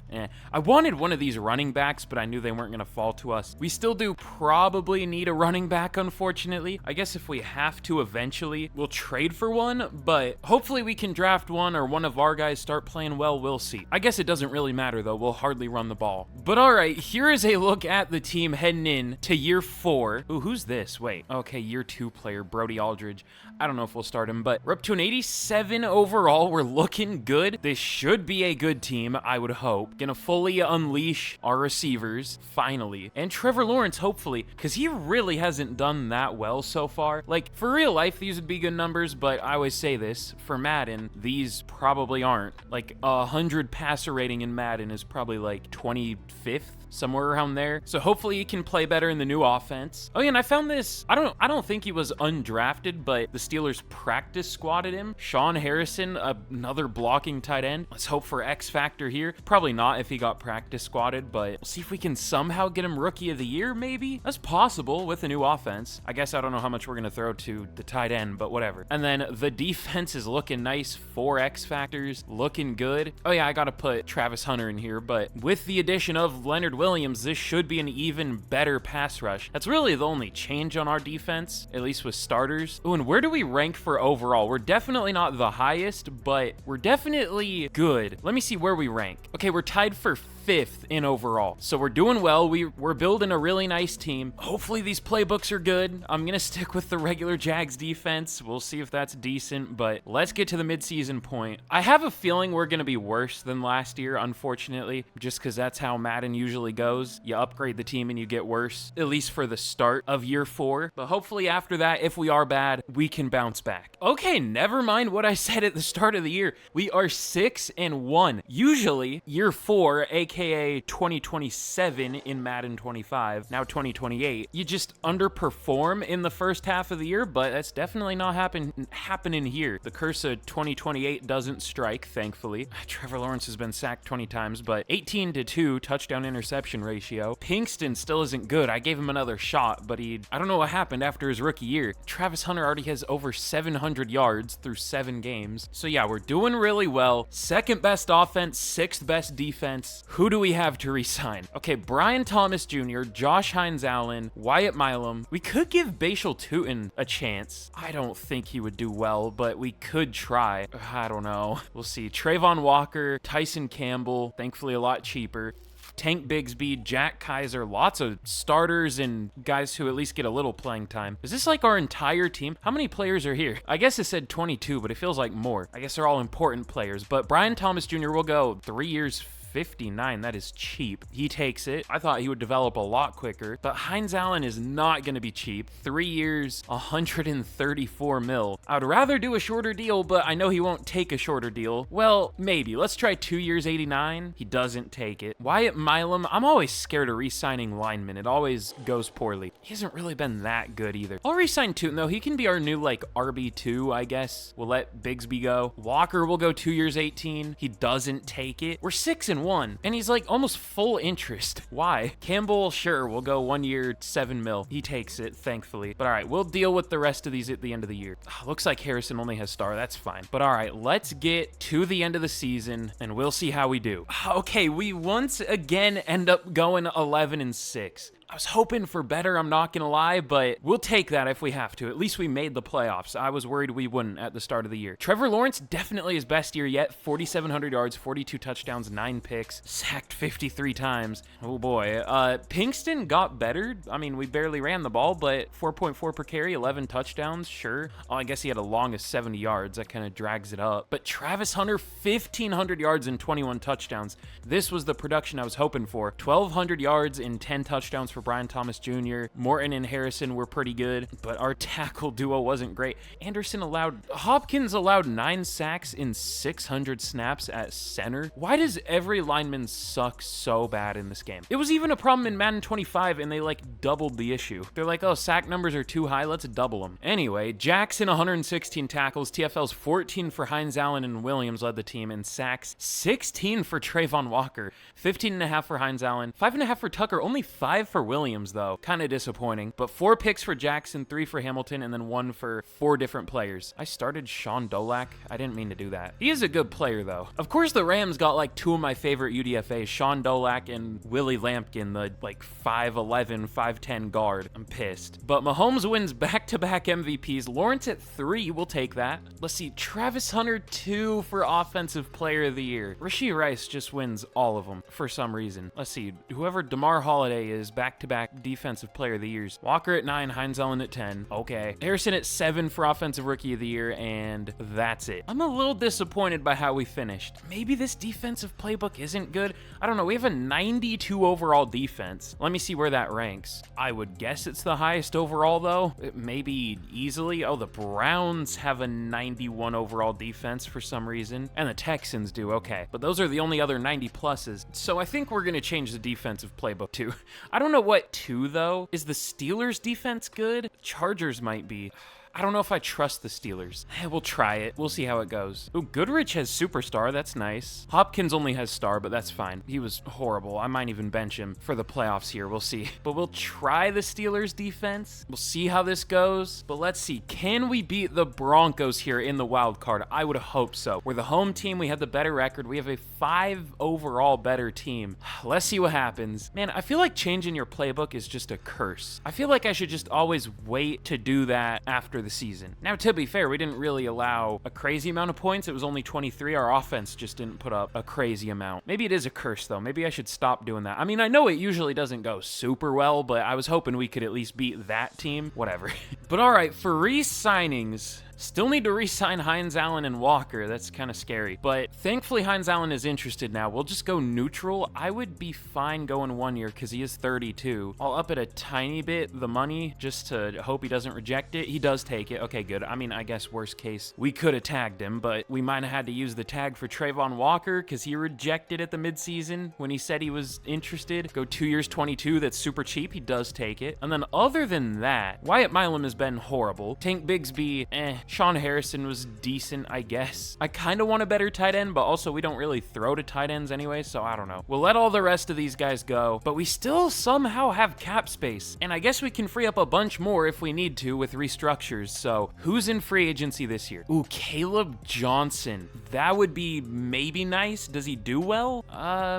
I wanted one of these running backs, but I knew they weren't going to fall to us. We still do probably need a running back, unfortunately. I guess if we have to eventually, we'll trade for one, but hopefully we can draft one or one of our guys start playing well. We'll see. I guess it doesn't really matter, though. We'll hardly run the ball. But all right, here is a look at the team heading in to year 4. Ooh, who's this? Wait. Okay, year 2 player, Brody Aldridge. I don't know if we'll start him, but we're up to an 87 overall. We're looking good. This should be a good team, I would hope. Gonna fully unleash our receivers, finally. And Trevor Lawrence, hopefully, because he really hasn't done that well so far. Like, for real life, these would be good numbers, but I always say this, for Madden, these probably aren't. Like, 100 passer rating in Madden is probably like 25th. Somewhere around there. So hopefully he can play better in the new offense. Oh yeah, and I found this, I don't think he was undrafted, but the Steelers practice squatted him. Sean Harrison, another blocking tight end. Let's hope for X factor here. Probably not if he got practice squatted, but we'll see if we can somehow get him rookie of the year, maybe? That's possible with a new offense. I guess I don't know how much we're gonna throw to the tight end, but whatever. And then the defense is looking nice. 4 X factors, looking good. Oh yeah, I gotta put Travis Hunter in here, but with the addition of Leonard Williams, this should be an even better pass rush. That's really the only change on our defense, at least with starters. Ooh, and where do we rank for overall? We're definitely not the highest, but we're definitely good. Let me see where we rank. Okay, we're tied for 5th in overall. So we're doing well. We're building a really nice team. Hopefully these playbooks are good. I'm going to stick with the regular Jags defense. We'll see if that's decent, but let's get to the midseason point. I have a feeling we're going to be worse than last year, unfortunately, just because that's how Madden usually goes. You upgrade the team and you get worse, at least for the start of year 4. But hopefully after that, if we are bad, we can bounce back. Okay, never mind what I said at the start of the year. We are 6-1. Usually year 4, aka 2027 in Madden 25, now 2028, you just underperform in the first half of the year, but that's definitely not happening here. The curse of 2028 doesn't strike, thankfully. Trevor Lawrence has been sacked 20 times, but 18-2 touchdown interception ratio. Pinkston still isn't good. I gave him another shot, but I don't know what happened after his rookie year. Travis Hunter already has over 700 yards through 7 games. So yeah, we're doing really well. 2nd best offense, 6th best defense. Who do we have to resign? Okay, Brian Thomas Jr., Josh Hines-Allen, Wyatt Milam. We could give Bashal Tootin a chance. I don't think he would do well, but we could try. I don't know. We'll see. Trayvon Walker, Tyson Campbell, thankfully a lot cheaper. Tank Bigsby, Jack Kaiser, lots of starters and guys who at least get a little playing time. Is this like our entire team? How many players are here? I guess it said 22, but it feels like more. I guess they're all important players, but Brian Thomas Jr. will go 3 years, 59. That is cheap. He takes it. I thought he would develop a lot quicker, but Hines-Allen is not going to be cheap. 3 years, 134 mil. I would rather do a shorter deal, but I know he won't take a shorter deal. Well, maybe. Let's try 2 years, 89. He doesn't take it. Wyatt Milam, I'm always scared of re-signing linemen. It always goes poorly. He hasn't really been that good either. I'll re-sign Tootin, though. He can be our new, like, RB2, I guess. We'll let Bigsby go. Walker will go 2 years, 18. He doesn't take it. We're 6-1. And he's like almost full interest. Why? Campbell, sure, we'll go 1 year, 7 mil. He takes it, thankfully. But all right, we'll deal with the rest of these at the end of the year. Looks like Harrison only has star. That's fine. But all right, let's get to the end of the season and we'll see how we do. Okay, we once again end up going 11-6. was hoping for better, I'm not gonna lie, but we'll take that if we have to. At least we made the playoffs. I was worried we wouldn't at the start of the year. Trevor Lawrence, definitely his best year yet. 4,700 yards, 42 touchdowns, 9 picks, sacked 53 times. Oh boy. Pinkston got better. I mean, we barely ran the ball, but 4.4 per carry, 11 touchdowns, sure. Oh, I guess he had a longest 70 yards. That kind of drags it up. But Travis Hunter, 1,500 yards and 21 touchdowns. This was the production I was hoping for. 1,200 yards and 10 touchdowns for Brian Thomas Jr. Morton and Harrison were pretty good, but our tackle duo wasn't great. Hopkins allowed 9 sacks in 600 snaps at center. Why does every lineman suck so bad in this game? It was even a problem in Madden 25, and they like doubled the issue. They're like, oh, sack numbers are too high, let's double them. Anyway, Jackson 116 tackles, TFL's 14 for Hines Allen and Williams led the team, and sacks 16 for Trayvon Walker, 15.5 for Hines Allen, 5.5 for Tucker, only 5 for Williams though. Kind of disappointing, but 4 picks for Jackson, 3 for Hamilton, and then 1 for 4 different players. I started Sean Dolak. I didn't mean to do that. He is a good player though. Of course, the Rams got like 2 of my favorite UDFAs, Sean Dolak and Willie Lampkin, the like 5'11", 5'10" guard. I'm pissed. But Mahomes wins back-to-back MVPs. Lawrence at 3, we'll take that. Let's see, Travis Hunter 2 for Offensive Player of the Year. Rashee Rice just wins all of them for some reason. Let's see, whoever DeMar Holiday is, back-to-back Defensive Player of the Years. Walker at 9, Hines Allen at 10. Okay. Harrison at 7 for Offensive Rookie of the Year, and that's it. I'm a little disappointed by how we finished. Maybe this defensive playbook isn't good. I don't know. We have a 92 overall defense. Let me see where that ranks. I would guess it's the highest overall, though. Maybe easily. Oh, the Browns have a 91 overall defense for some reason, and the Texans do. Okay, but those are the only other 90 pluses. So I think we're going to change the defensive playbook too. I don't know what to, though. Is the Steelers defense good? Chargers might be. I don't know if I trust the Steelers. We'll try it. We'll see how it goes. Oh, Goodrich has superstar. That's nice. Hopkins only has star, but that's fine. He was horrible. I might even bench him for the playoffs here. We'll see. But we'll try the Steelers defense. We'll see how this goes. But let's see. Can we beat the Broncos here in the wild card? I would hope so. We're the home team. We have the better record. We have a 5 overall better team. Let's see what happens. Man, I feel like changing your playbook is just a curse. I feel like I should just always wait to do that after the season. Now, to be fair, we didn't really allow a crazy amount of points. It was only 23. Our offense just didn't put up a crazy amount. Maybe it is a curse, though. Maybe I should stop doing that. I mean, I know it usually doesn't go super well, but I was hoping we could at least beat that team. Whatever. But all right, for re-signings, still need to re-sign Hines Allen and Walker. That's kind of scary. But thankfully, Hines Allen is interested now. We'll just go neutral. I would be fine going 1 year because he is 32. I'll up it a tiny bit, the money, just to hope he doesn't reject it. He does take it. Okay, good. I mean, I guess worst case, we could have tagged him, but we might have had to use the tag for Trayvon Walker because he rejected at the midseason when he said he was interested. Go 2 years, 22. That's super cheap. He does take it. And then other than that, Wyatt Milam has been horrible. Tank Bigsby, Sean Harrison was decent, I guess. I kind of want a better tight end, but also we don't really throw to tight ends anyway, so I don't know. We'll let all the rest of these guys go, but we still somehow have cap space, and I guess we can free up a bunch more if we need to with restructures. So who's in free agency this year? Ooh, Caleb Johnson. That would be maybe nice. Does he do well?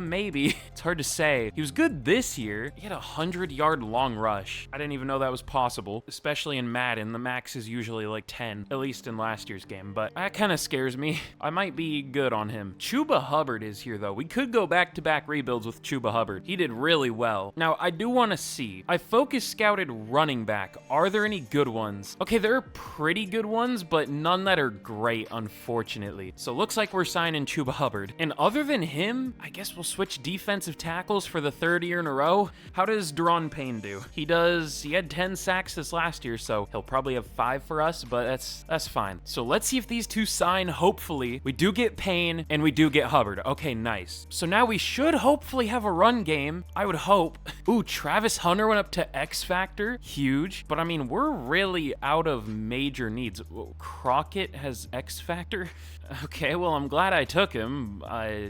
Maybe. It's hard to say. He was good this year. He had a 100-yard long rush. I didn't even know that was possible, especially in Madden. The max is usually like 10, at least in last year's game, but that kind of scares me. I might be good on him. Chuba Hubbard is here, though. We could go back-to-back rebuilds with Chuba Hubbard. He did really well. Now, I do want to see. I focus scouted running back. Are there any good ones? Okay, there are pretty good ones, but none that are great, unfortunately. So looks like we're signing Chuba Hubbard. And other than him, I guess we'll switch defensive tackles for the 3rd year in a row. How does Deron Payne do? He had 10 sacks this last year, so he'll probably have 5 for us, but that's fine. So let's see if these two sign. Hopefully we do get Payne and we do get Hubbard. Okay, nice. So now we should hopefully have a run game. I would hope. Ooh, Travis Hunter went up to X Factor. Huge. But I mean, we're really out of major needs. Whoa, Crockett has X Factor. Okay, well, I'm glad I took him.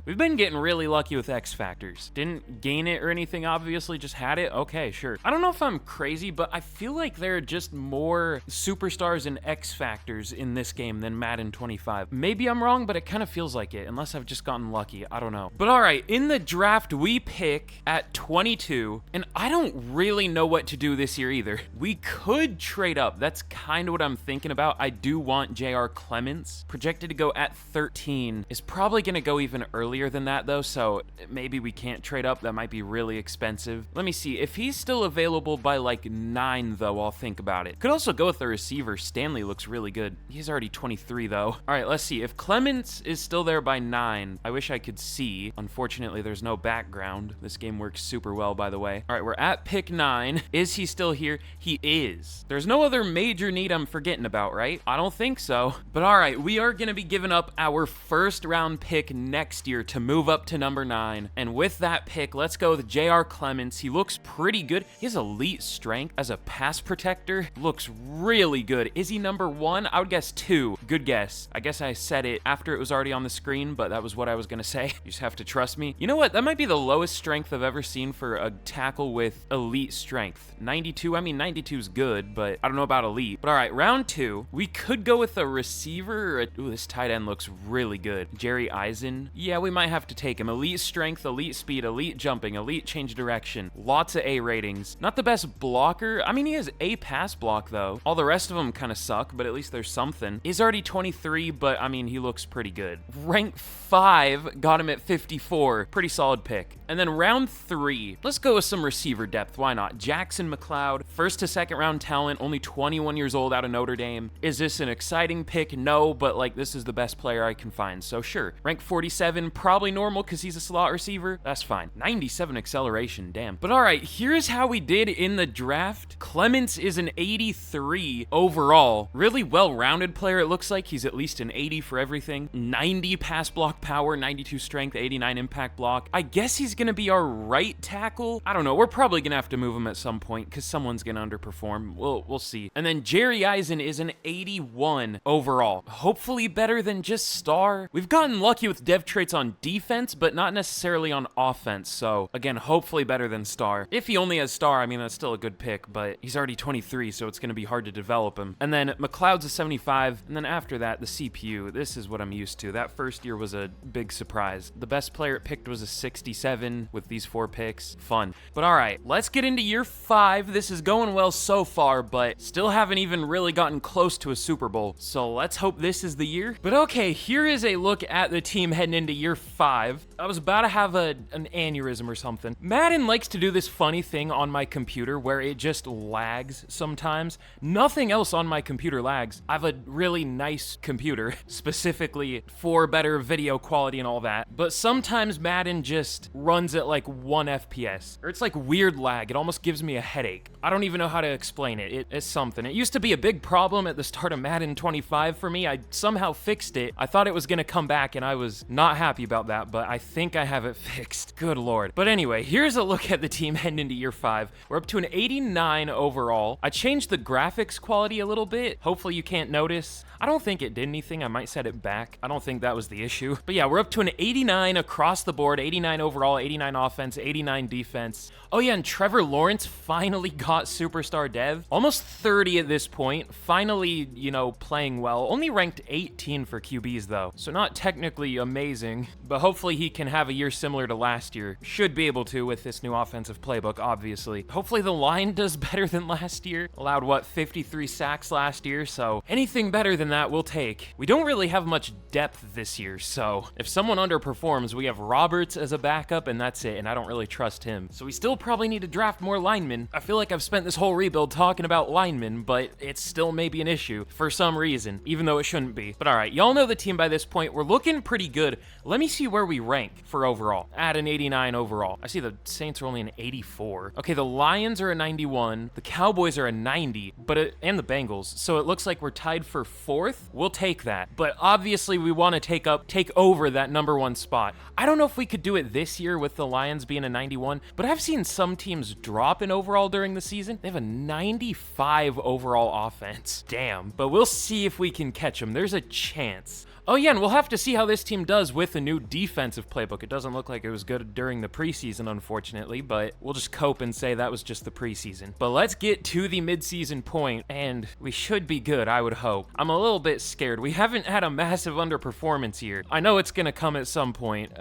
We've been getting really lucky with X Factors. Didn't gain it or anything, obviously, just had it. Okay, sure. I don't know if I'm crazy, but I feel like there are just more superstars in X Factor factors in this game than Madden 25. Maybe I'm wrong, but it kind of feels like it, unless I've just gotten lucky. I don't know. But all right, in the draft, we pick at 22, and I don't really know what to do this year either. We could trade up. That's kind of what I'm thinking about. I do want J.R. Clements. Projected to go at 13. Is probably going to go even earlier than that, though, so maybe we can't trade up. That might be really expensive. Let me see. If he's still available by like 9, though, I'll think about it. Could also go with the receiver. Stanley looks really good. He's already 23, though. All right, let's see. If Clements is still there by 9, I wish I could see. Unfortunately, there's no background. This game works super well, by the way. All right, we're at pick 9. Is he still here? He is. There's no other major need I'm forgetting about, right? I don't think so. But all right, we are going to be giving up our first round pick next year to move up to number 9. And with that pick, let's go with J.R. Clements. He looks pretty good. He has elite strength as a pass protector. Looks really good. Is he number 1? I would guess 2. Good guess. I guess I said it after it was already on the screen, but that was what I was going to say. You just have to trust me. You know what? That might be the lowest strength I've ever seen for a tackle with elite strength. 92. I mean, 92 is good, but I don't know about elite. But all right, round 2. We could go with a receiver. Ooh, this tight end looks really good. Jerry Eisen. Yeah, we might have to take him. Elite strength, elite speed, elite jumping, elite change direction. Lots of A ratings. Not the best blocker. I mean, he has A pass block, though. All the rest of them kind of suck, but at least there's something. He's already 23, but I mean, he looks pretty good. Rank 5, got him at 54. Pretty solid pick. And then round 3, let's go with some receiver depth. Why not? Jackson McLeod, first to second round talent, only 21 years old out of Notre Dame. Is this an exciting pick? No, but like this is the best player I can find, so sure. Rank 47, probably normal because he's a slot receiver. That's fine. 97 acceleration, damn. But all right, here's how we did in the draft. Clements is an 83 overall. Really well-rounded player. It looks like he's at least an 80 for everything. 90 pass block power, 92 strength, 89 impact block. I guess he's going to be our right tackle. I don't know. We're probably going to have to move him at some point because someone's going to underperform. We'll see. And then Jerry Eisen is an 81 overall. Hopefully better than just star. We've gotten lucky with dev traits on defense, but not necessarily on offense. So again, hopefully better than star. If he only has star, I mean, that's still a good pick, but he's already 23, so it's going to be hard to develop him. And then McLeod's a 75. And then after that, the CPU. This is what I'm used to. That first year was a big surprise. The best player it picked was a 67 with these 4 picks. Fun. But all right, let's get into year 5. This is going well so far, but still haven't even really gotten close to a Super Bowl. So let's hope this is the year. But okay, here is a look at the team heading into year 5. I was about to have an aneurysm or something. Madden likes to do this funny thing on my computer where it just lags sometimes. Nothing else on my computer lags. I have a really nice computer, specifically for better video quality and all that. But sometimes Madden just runs at like 1 FPS. Or it's like weird lag. It almost gives me a headache. I don't even know how to explain it. It's something. It used to be a big problem at the start of Madden 25 for me. I somehow fixed it. I thought it was going to come back and I was not happy about that, but I think I have it fixed. Good lord. But anyway, here's a look at the team heading into year 5. We're up to an 89 overall. I changed the graphics quality a little bit. Hopefully you can't notice. I don't think it did anything. I might set it back. I don't think that was the issue. But yeah, we're up to an 89 across the board. 89 overall, 89 offense, 89 defense. Oh yeah, and Trevor Lawrence finally got superstar dev. Almost 30 at this point. Finally, you know, playing well. Only ranked 18 for QBs though. So not technically amazing, but hopefully he can have a year similar to last year. Should be able to with this new offensive playbook, obviously. Hopefully the line does better than last year. Allowed, what, 53 sacks last year? So anything better than that we'll take. We don't really have much depth this year, so if someone underperforms, we have Roberts as a backup and that's it, and I don't really trust him. So we still probably need to draft more linemen. I feel like I've spent this whole rebuild talking about linemen, but it's still maybe an issue for some reason, even though it shouldn't be. But all right, y'all know the team by this point. We're looking pretty good. Let me see where we rank for overall. At an 89 overall. I see the Saints are only an 84. Okay, the Lions are a 91. The Cowboys are a 90, and the Bengals. So it looks like we're tied for 4th. We'll take that. But obviously we want to take over that number 1 spot. I don't know if we could do it this year with the Lions being a 91, but I've seen some teams drop in overall during the season. They have a 95 overall offense. Damn. But we'll see if we can catch them. There's a chance. Oh yeah, and we'll have to see how this team does with a new defensive playbook. It doesn't look like it was good during the preseason, unfortunately, but we'll just cope and say that was just the preseason. But let's get to the midseason point, and we should be good, I would hope. I'm a little bit scared. We haven't had a massive underperformance here. I know it's gonna come at some point.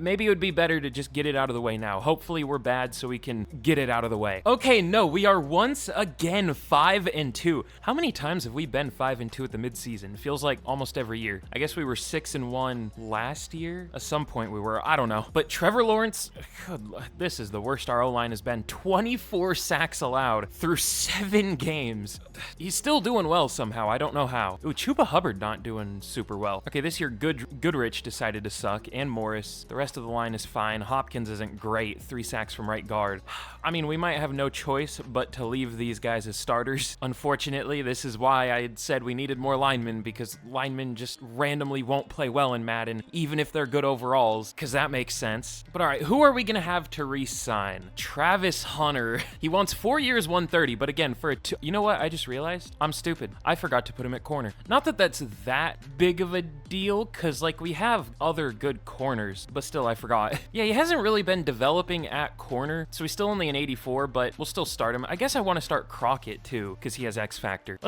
Maybe it would be better to just get it out of the way now. Hopefully we're bad so we can get it out of the way. Okay, no, we are once again 5-2. How many times have we been 5-2 at the midseason? Feels like almost every year. I guess we were 6-1 last year. At some point we were, I don't know. But Trevor Lawrence, this is the worst our O-line has been. 24 sacks allowed through 7 games. He's still doing well somehow. I don't know how. Ooh, Chuba Hubbard not doing super well. Okay, this year Goodrich decided to suck, and Morris. The rest of the line is fine. Hopkins isn't great. 3 sacks from right guard. I mean, we might have no choice but to leave these guys as starters. Unfortunately, this is why I had said we needed more linemen, because linemen just randomly won't play well in Madden, even if they're good overalls, because that makes sense. But all right, who are we going to have to re-sign? Travis Hunter. He wants 4 years, 130, but again, for a you know what? I just realized I'm stupid. I forgot to put him at corner. Not that that's that big of a deal, because like we have other good corners, but still I forgot. Yeah, he hasn't really been developing at corner, so he's still only an 84, but we'll still start him. I guess I want to start Crockett too, because he has X Factor.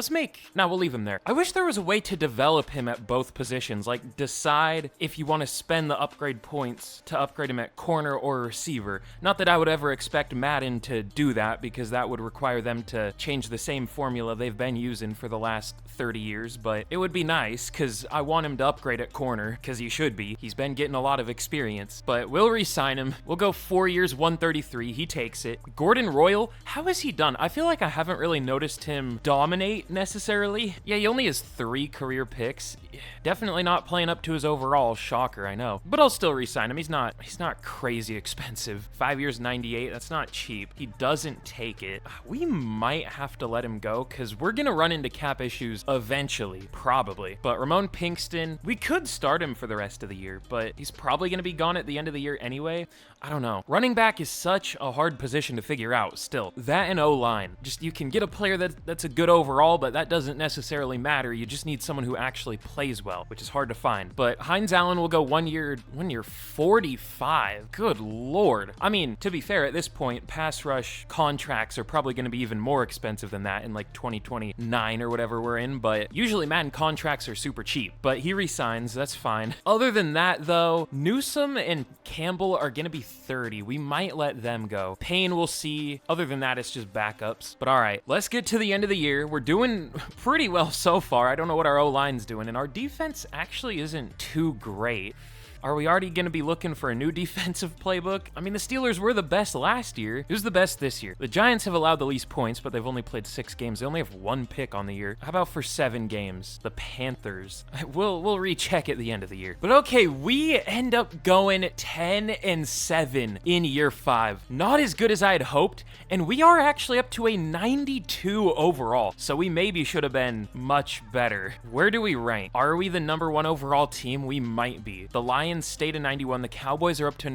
We'll leave him there. I wish there was a way to develop him at both positions, like decide if you want to spend the upgrade points to upgrade him at corner or receiver. Not that I would ever expect Madden to do that, because that would require them to change the same formula they've been using for the last 30 years, but it would be nice, because I want him to upgrade at corner, because he should be. He's been getting a lot of experience, but we'll re-sign him. We'll go 4 years, 133. He takes it. Gordon Royal, how has he done? I feel like I haven't really noticed him dominate necessarily. Yeah, he only has 3 career picks. Definitely not playing up to his overall. Shocker, I know. But I'll still re-sign him. He's not crazy expensive. 5 years, 98. That's not cheap. He doesn't take it. We might have to let him go, because we're going to run into cap issues eventually, probably. But Ramon Pinkston, we could start him for the rest of the year, but he's probably going to be gone at the end of the year anyway. I don't know. Running back is such a hard position to figure out still. That and O-line. Just, you can get a player that's a good overall, but that doesn't necessarily matter. You just need someone who actually plays well, which is hard to find. But Hines Allen will go 1 year 45. Good Lord. I mean, to be fair, at this point, pass rush contracts are probably going to be even more expensive than that in like 2029 or whatever we're in, but usually Madden contracts are super cheap. But he resigns, that's fine. Other than that though, Newsome and Campbell are going to be 30. We might let them go. Payne, we'll see. Other than that, it's just backups. But all right, let's get to the end of the year. We're doing pretty well so far. I don't know what our O-line's doing, and our defense actually isn't too great. Are we already going to be looking for a new defensive playbook? I mean, the Steelers were the best last year. Who's the best this year? The Giants have allowed the least points, but they've only played 6 games. They only have 1 pick on the year. How about for 7 games? The Panthers. We'll recheck at the end of the year. But okay, we end up going 10-7 in year 5. Not as good as I had hoped, and we are actually up to a 92 overall, so we maybe should have been much better. Where do we rank? Are we the #1 overall team? We might be. The Lions stayed at 91. The Cowboys are up to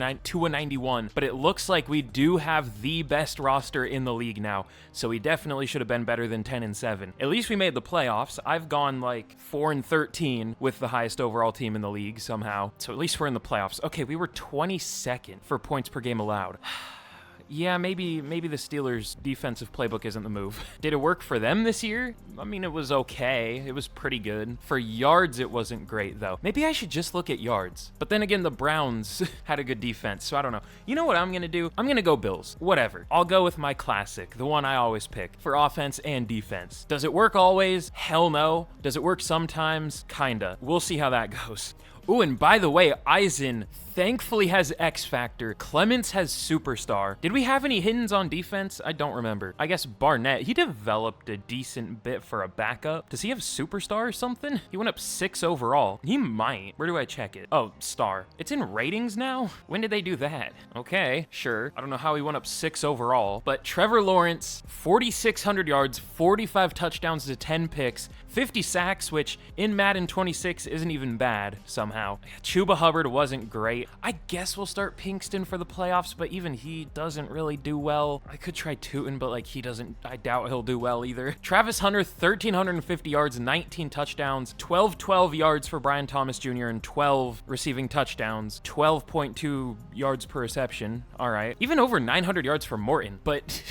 a 91, but it looks like we do have the best roster in the league now, so we definitely should have been better than 10-7. At least we made the playoffs. I've gone like 4-13 with the highest overall team in the league somehow, so at least we're in the playoffs. Okay, we were 22nd for points per game allowed. Yeah, maybe the Steelers' defensive playbook isn't the move. Did it work for them this year? I mean, it was okay. It was pretty good. For yards, it wasn't great, though. Maybe I should just look at yards. But then again, the Browns had a good defense, so I don't know. You know what I'm going to do? I'm going to go Bills. Whatever. I'll go with my classic, the one I always pick, for offense and defense. Does it work always? Hell no. Does it work sometimes? Kinda. We'll see how that goes. Ooh, and by the way, Eisen thankfully has X Factor. Clements has Superstar. Did we have any hiddens on defense? I don't remember. I guess Barnett, he developed a decent bit for a backup. Does he have Superstar or something? He went up 6 overall. He might. Where do I check it? Oh, star. It's in ratings now? When did they do that? Okay, sure. I don't know how he went up 6 overall, but Trevor Lawrence, 4,600 yards, 45 touchdowns to 10 picks, 50 sacks, which in Madden 26 isn't even bad somehow. somehow. Chuba Hubbard wasn't great. I guess we'll start Pinkston for the playoffs, but even he doesn't really do well. I could try Tootin, but like he doesn't, I doubt he'll do well either. Travis Hunter, 1,350 yards, 19 touchdowns, 12 yards for Brian Thomas Jr. and 12 receiving touchdowns, 12.2 yards per reception. All right. Even over 900 yards for Morton, but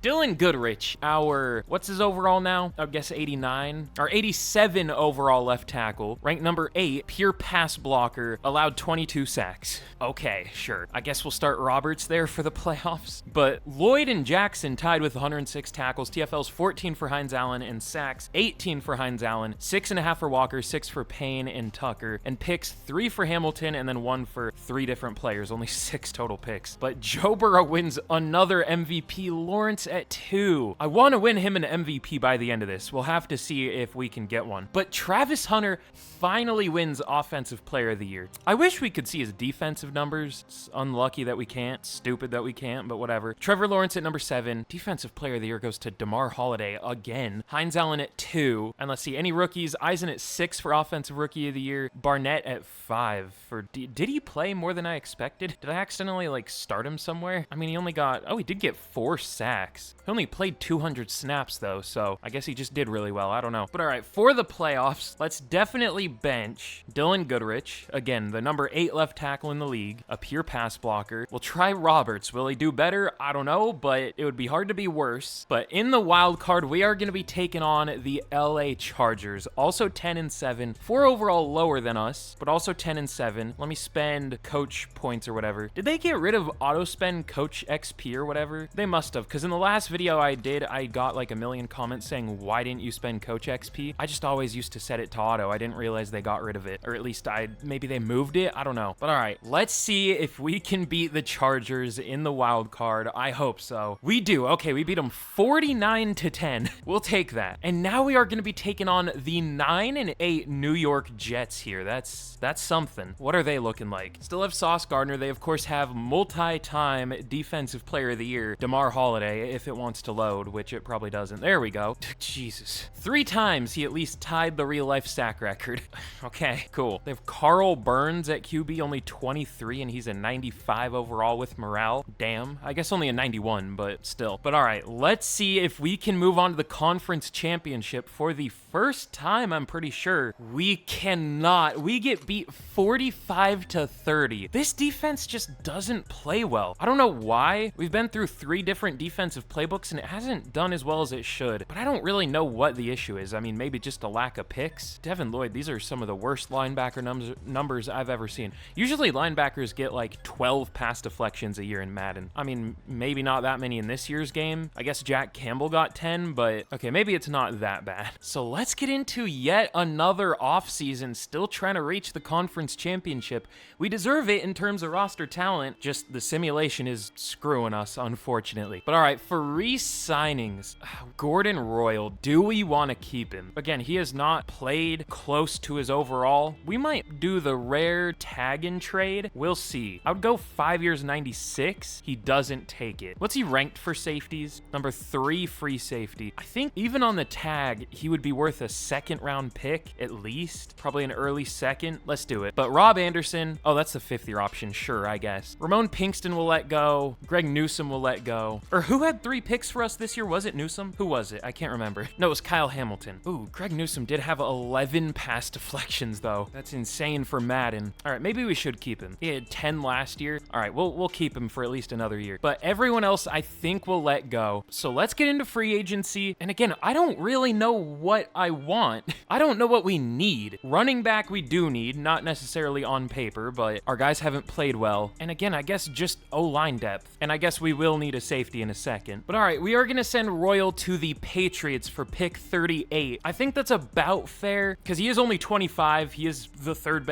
Dylan Goodrich, what's his overall now? I guess 89 or 87 overall left tackle, ranked number 8, pure pass blocker, allowed 22 sacks. Okay, sure. I guess we'll start Roberts there for the playoffs. But Lloyd and Jackson tied with 106 tackles, TFLs 14 for Hines Allen, and sacks 18 for Hines Allen, 6.5 for Walker, 6 for Payne and Tucker, and picks 3 for Hamilton, and then 1 for 3 different players, only 6 total picks. But Joe Burrow wins another MVP, Lawrence at 2. I want to win him an MVP by the end of this. We'll have to see if we can get one. But Travis Hunter finally wins Offensive Player of the Year. I wish we could see his defensive numbers. It's unlucky that we can't. Stupid that we can't, but whatever. Trevor Lawrence at number 7. Defensive Player of the Year goes to DeMar Holiday again. Hines Allen at 2. And let's see, any rookies? Eisen at 6 for Offensive Rookie of the Year. Barnett at 5 for... Did he play more than I expected? Did I accidentally, like, start him somewhere? I mean, he only got... Oh, he did get 4 sacks. He only played 200 snaps, though, so I guess he just did really well. I don't know. But all right, for the playoffs, let's definitely bench Dylan Goodrich. Again, the number 8 left tackle in the league, a pure pass blocker. We'll try Roberts. Will he do better? I don't know, but it would be hard to be worse. But in the wild card, we are going to be taking on the LA Chargers, also 10-7, 4 overall lower than us, but also 10-7. Let me spend coach points or whatever. Did they get rid of auto spend coach XP or whatever? They must have, because in the last video I did, I got like a million comments saying, why didn't you spend coach XP? I just always used to set it to auto. I didn't realize they got rid of it, or at least maybe they moved it. I don't know. But all right, let's see if we can beat the Chargers in the wild card. I hope so. We do. Okay, we beat them 49-10. We'll take that. And now we are going to be taking on the 9-8 New York Jets here. That's something. What are they looking like? Still have Sauce Gardner. They of course have multi-time Defensive Player of the Year, DeMar Holiday, if it wants to load, which it probably doesn't. There we go. Jesus. 3 times he at least tied the real life sack record. Okay, cool. They have Carl Burns at QB, only 23, and he's a 95 overall with morale. Damn. I guess only a 91, but still. But all right, let's see if we can move on to the conference championship for the first time, I'm pretty sure. We cannot. We get beat 45-30. This defense just doesn't play well. I don't know why. We've been through 3 different defensive playbooks and it hasn't done as well as it should, but I don't really know what the issue is. I mean, maybe just a lack of picks. Devin Lloyd, these are some of the worst linebacker numbers I've ever seen. Usually linebackers get like 12 pass deflections a year in Madden. I mean, maybe not that many in this year's game. I guess Jack Campbell got 10, but okay, maybe it's not that bad. So let's get into yet another offseason, still trying to reach the conference championship. We deserve it in terms of roster talent, just the simulation is screwing us, unfortunately. But all right, for re-signings, Gordon Royal, do we want to keep him? Again, he has not played close to his overall. We might do the rare tag and trade. We'll see. I would go 5 years, 96. He doesn't take it. What's he ranked for safeties? Number 3 free safety. I think even on the tag, he would be worth a 2nd round pick at least. Probably an early 2nd. Let's do it. But Rob Anderson, oh, that's the 5th year option. Sure, I guess. Ramon Pinkston will let go. Greg Newsome will let go. Or who had 3 picks for us this year? Was it Newsome? Who was it? I can't remember. No, it was Kyle Hamilton. Ooh, Greg Newsome did have 11 pass deflections though. That's insane for Madden. All right, maybe we should keep him. He had 10 last year. All right, we'll keep him for at least another year. But everyone else I think will let go. So let's get into free agency. And again, I don't really know what I want. I don't know what we need. Running back we do need, not necessarily on paper, but our guys haven't played well. And again, I guess just O-line depth. And I guess we will need a safety in a second. But all right, we are going to send Royal to the Patriots for pick 38. I think that's about fair because he is only 25. He is the third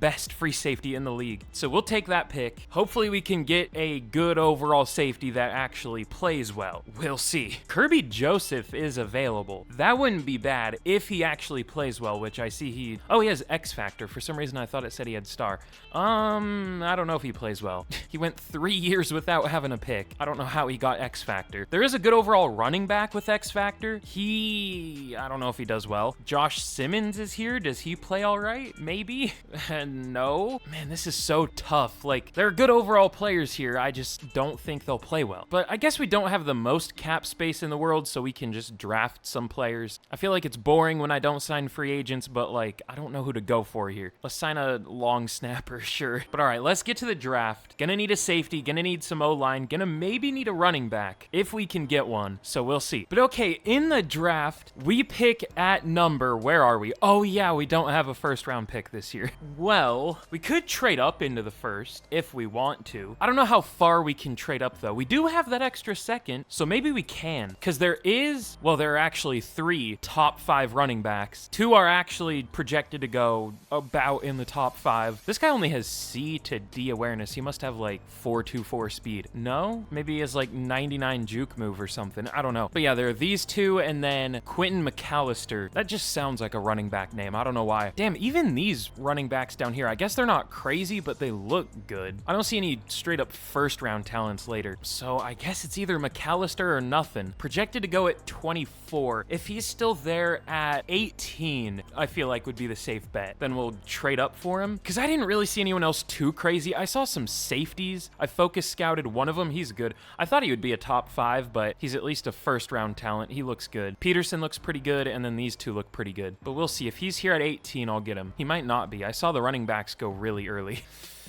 best free safety in the league. So we'll take that pick. Hopefully we can get a good overall safety that actually plays well. We'll see. Kirby Joseph is available. That wouldn't be bad if he actually plays well, which I see he has X Factor. For some reason I thought it said he had star. I don't know if he plays well. He went 3 years without having a pick. I don't know how he got X X Factor. There is a good overall running back with X Factor. I don't know if he does well. Josh Simmons is here. Does he play all right? Maybe? No. Man, this is so tough. Like, there are good overall players here. I just don't think they'll play well. But I guess we don't have the most cap space in the world, so we can just draft some players. I feel like it's boring when I don't sign free agents, but like, I don't know who to go for here. Let's sign a long snapper, sure. But all right, let's get to the draft. Gonna need a safety, gonna need some O-line, gonna maybe need a running back if we can get one. So we'll see. But okay, in the draft, we pick at number, where are we? Oh yeah, we don't have a first round pick this year. Well, we could trade up into the first if we want to. I don't know how far we can trade up though. We do have that extra second, so maybe we can. Because there are actually 3 top 5 running backs. 2 are actually projected to go about in the top 5. This guy only has C to D awareness. He must have like 4.24 speed. No? Maybe he has like 99 juke move or something. I don't know. But yeah, there are these 2 and then Quentin McAllister. That just sounds like a running back name. I don't know why. Damn, even these running backs down here, I guess they're not crazy, but they look good. I don't see any straight up first round talents later. So I guess it's either McAllister or nothing. Projected to go at 24. If he's still there at 18, I feel like would be the safe bet. Then we'll trade up for him. Because I didn't really see anyone else too crazy. I saw some safeties. I focus scouted one of them. He's good. I thought he would be a top 5, but he's at least a first round talent. He looks good. Peterson looks pretty good, and then these 2 look pretty good. But we'll see. If he's here at 18, I'll get him. He might not be. I saw the running backs go really early.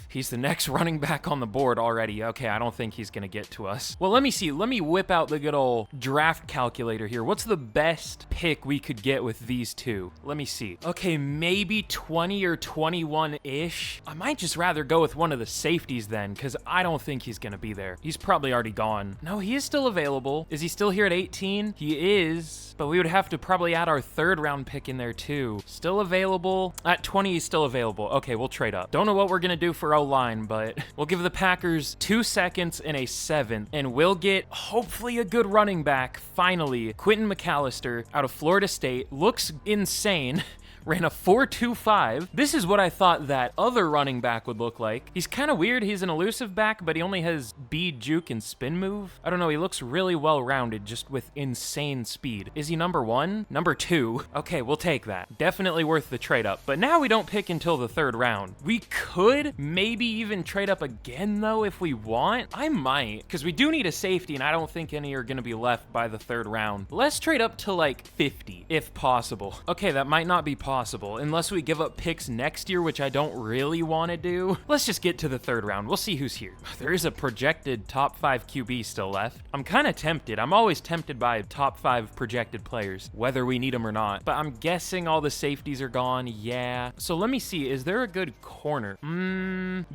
He's the next running back on the board already. Okay, I don't think he's going to get to us. Well, let me see. Let me whip out the good old draft calculator here. What's the best pick we could get with these 2? Let me see. Okay, maybe 20 or 21-ish. I might just rather go with one of the safeties then, because I don't think he's going to be there. He's probably already gone. No, he is still available. Is he still here at 18? He is, but we would have to probably add our 3rd round pick in there too. Still available. At 20, he's still available. Okay, we'll trade up. Don't know what we're going to do for O-line, but we'll give the Packers 2 seconds and a 7th, and we'll get hopefully a good running back. Finally, Quentin McAllister out of Florida State. Looks insane. Ran a 4.25. This is what I thought that other running back would look like. He's kind of weird. He's an elusive back, but he only has bead, juke, and spin move. I don't know. He looks really well-rounded, just with insane speed. Is he number 1? Number 2? Okay, we'll take that. Definitely worth the trade up. But now we don't pick until the 3rd round. We could maybe even trade up again, though, if we want. I might, because we do need a safety, and I don't think any are going to be left by the 3rd round. Let's trade up to like 50, if possible. Okay, that might not be possible unless we give up picks next year, which I don't really want to do. Let's just get to the 3rd round. We'll see who's here. There is a projected top 5 QB still left. I'm kind of tempted. I'm always tempted by top 5 projected players, whether we need them or not. But I'm guessing all the safeties are gone. Yeah. So let me see. Is there a good corner?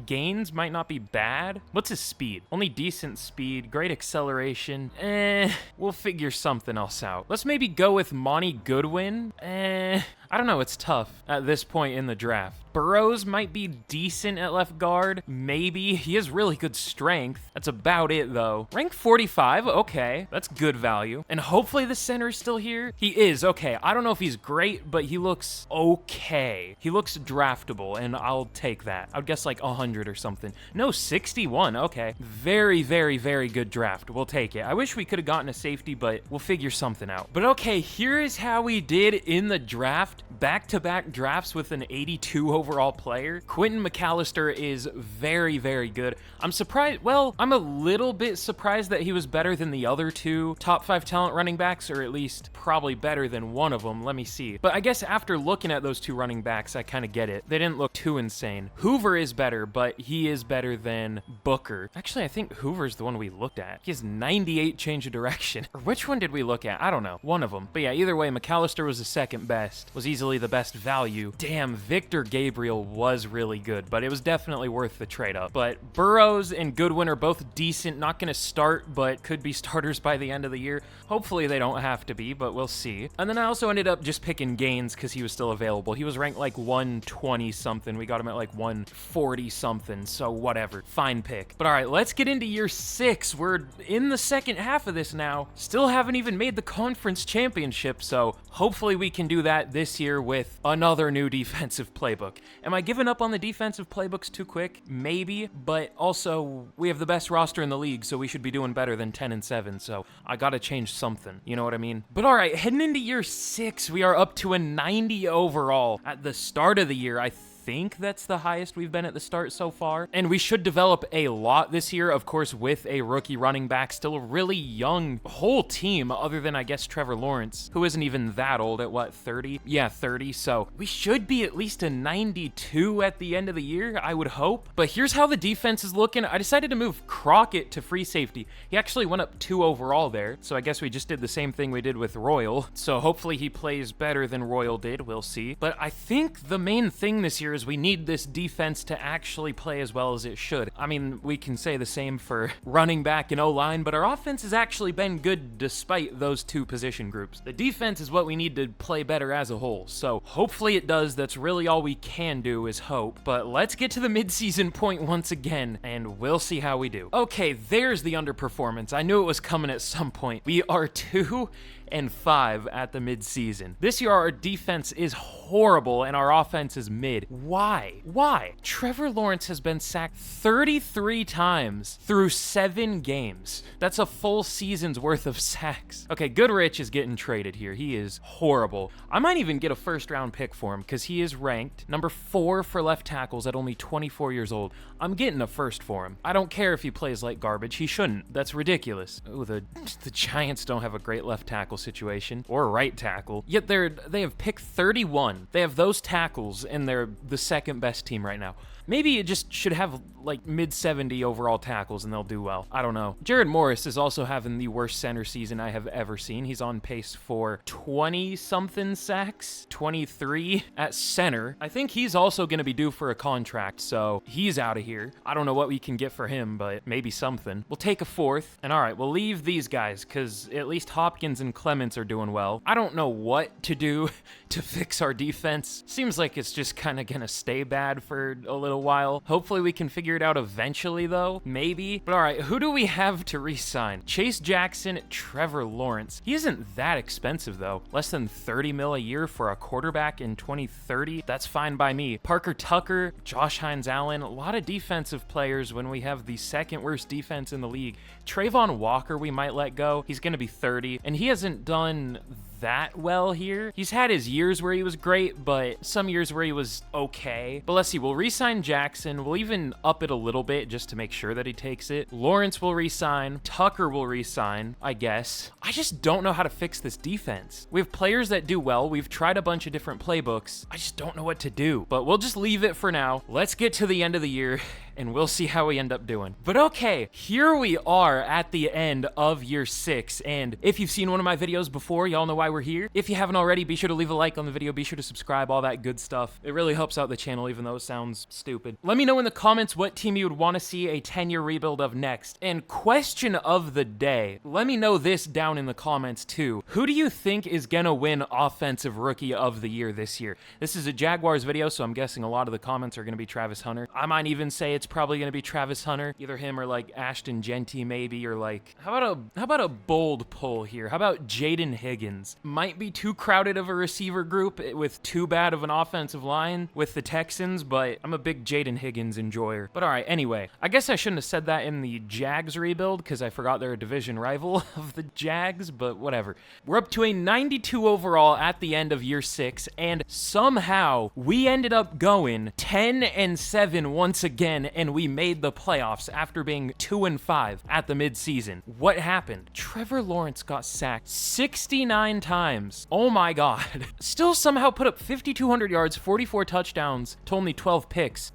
Gaines might not be bad. What's his speed? Only decent speed. Great acceleration. We'll figure something else out. Let's maybe go with Monty Goodwin. I don't know. It's tough at this point in the draft. Burrows might be decent at left guard. Maybe. He has really good strength. That's about it, though. Rank 45. Okay. That's good value. And hopefully the center is still here. He is. Okay. I don't know if he's great, but he looks okay. He looks draftable, and I'll take that. I would guess like 100 or something. No, 61. Okay. Very, very, very good draft. We'll take it. I wish we could have gotten a safety, but we'll figure something out. But okay, here is how we did in the draft. Back-to-back drafts with an 82 overall player. Quentin McAllister is very, very good. I'm surprised. Well, I'm a little bit surprised that he was better than the other 2 top 5 talent running backs, or at least probably better than one of them. Let me see. But I guess after looking at those 2 running backs, I kind of get it. They didn't look too insane. Hoover is better, but he is better than Booker. Actually, I think Hoover's the one we looked at. He has 98 change of direction. Or which one did we look at? I don't know. One of them. But yeah, either way, McAllister was the second best. Was easily the best value. Damn, Victor Gabriel was really good, but it was definitely worth the trade up. But Burrows and Goodwin are both decent. Not going to start, but could be starters by the end of the year. Hopefully they don't have to be, but we'll see. And then I also ended up just picking Gaines because he was still available. He was ranked like 120 something. We got him at like 140 something, so whatever. Fine pick. But all right, let's get into year 6. We're in the second half of this now. Still haven't even made the conference championship, so hopefully we can do that this year with another new defensive playbook. suck. Am I giving up on the defensive playbooks too quick? Maybe, but also we have the best roster in the league, so we should be doing better than 10-7, so I gotta change something, you know what I mean? But all right, heading into year 6, we are up to a 90 overall. At the start of the year, I think that's the highest we've been at the start so far. And we should develop a lot this year, of course, with a rookie running back, still a really young whole team, other than, I guess, Trevor Lawrence, who isn't even that old at, what, 30? Yeah, 30, so we should be at least a 92 at the end of the year, I would hope. But here's how the defense is looking. I decided to move Crockett to free safety. He actually went up 2 overall there, so I guess we just did the same thing we did with Royal. So hopefully he plays better than Royal did, we'll see. But I think the main thing this year is we need this defense to actually play as well as it should. I mean, we can say the same for running back and O-line, but our offense has actually been good despite those 2 position groups. The defense is what we need to play better as a whole, so hopefully it does. That's really all we can do is hope. But let's get to the midseason point once again, and we'll see how we do. Okay, there's the underperformance. I knew it was coming at some point. We are 2-5 at the midseason. This year, our defense is horrible and our offense is mid. Why? Why? Trevor Lawrence has been sacked 33 times through 7 games. That's a full season's worth of sacks. Okay, Goodrich is getting traded here. He is horrible. I might even get a first-round pick for him because he is ranked number 4 for left tackles at only 24 years old. I'm getting a first for him. I don't care if he plays like garbage. He shouldn't. That's ridiculous. Oh, the Giants don't have a great left tackle situation or right tackle, yet they have pick 31. They have those tackles and they're the second best team right now. Maybe it just should have like mid-70 overall tackles and they'll do well. I don't know. Jared Morris is also having the worst center season I have ever seen. He's on pace for 20-something sacks, 23 at center. I think he's also going to be due for a contract, so he's out of here. I don't know what we can get for him, but maybe something. We'll take a 4th, and all right, we'll leave these guys because at least Hopkins and Clements are doing well. I don't know what to do to fix our defense. Seems like it's just kind of going to stay bad for a little while. Hopefully we can figure it out eventually though, maybe. But all right, who do we have to re-sign? Chase Jackson, Trevor Lawrence. He isn't that expensive though. Less than 30 mil a year for a quarterback in 2030. That's fine by me. Parker Tucker, Josh Hines-Allen, a lot of defensive players when we have the second worst defense in the league. Trayvon Walker we might let go. He's gonna be 30 and he hasn't done that well here. He's had his years where he was great, but some years where he was okay. But let's see, we'll re-sign Jackson. We'll even up it a little bit just to make sure that he takes it. Lawrence will re-sign. Tucker will re-sign, I guess. I just don't know how to fix this defense. We have players that do well. We've tried a bunch of different playbooks. I just don't know what to do, but we'll just leave it for now. Let's get to the end of the year and we'll see how we end up doing. But okay, here we are at the end of year 6. And if you've seen one of my videos before, y'all know why we're here. If you haven't already, be sure to leave a like on the video. Be sure to subscribe, all that good stuff. It really helps out the channel, even though it sounds stupid. Let me know in the comments what team you would want to see a 10-year rebuild of next. And question of the day, let me know this down in the comments too. Who do you think is gonna win Offensive Rookie of the Year this year? This is a Jaguars video, so I'm guessing a lot of the comments are gonna be Travis Hunter. I might even say it's probably gonna be Travis Hunter, either him or like Ashton Genty maybe, or like, how about a bold pull here? How about Jaden Higgins? Might be too crowded of a receiver group with too bad of an offensive line with the Texans, but I'm a big Jaden Higgins enjoyer. But all right, anyway, I guess I shouldn't have said that in the Jags rebuild because I forgot they're a division rival of the Jags, but whatever. We're up to a 92 overall at the end of year 6, and somehow we ended up going 10-7 once again, and we made the playoffs after being 2-5 at the midseason. What happened? Trevor Lawrence got sacked 69 times. Oh my god. Still somehow put up 5,200 yards, 44 touchdowns to only 12 picks.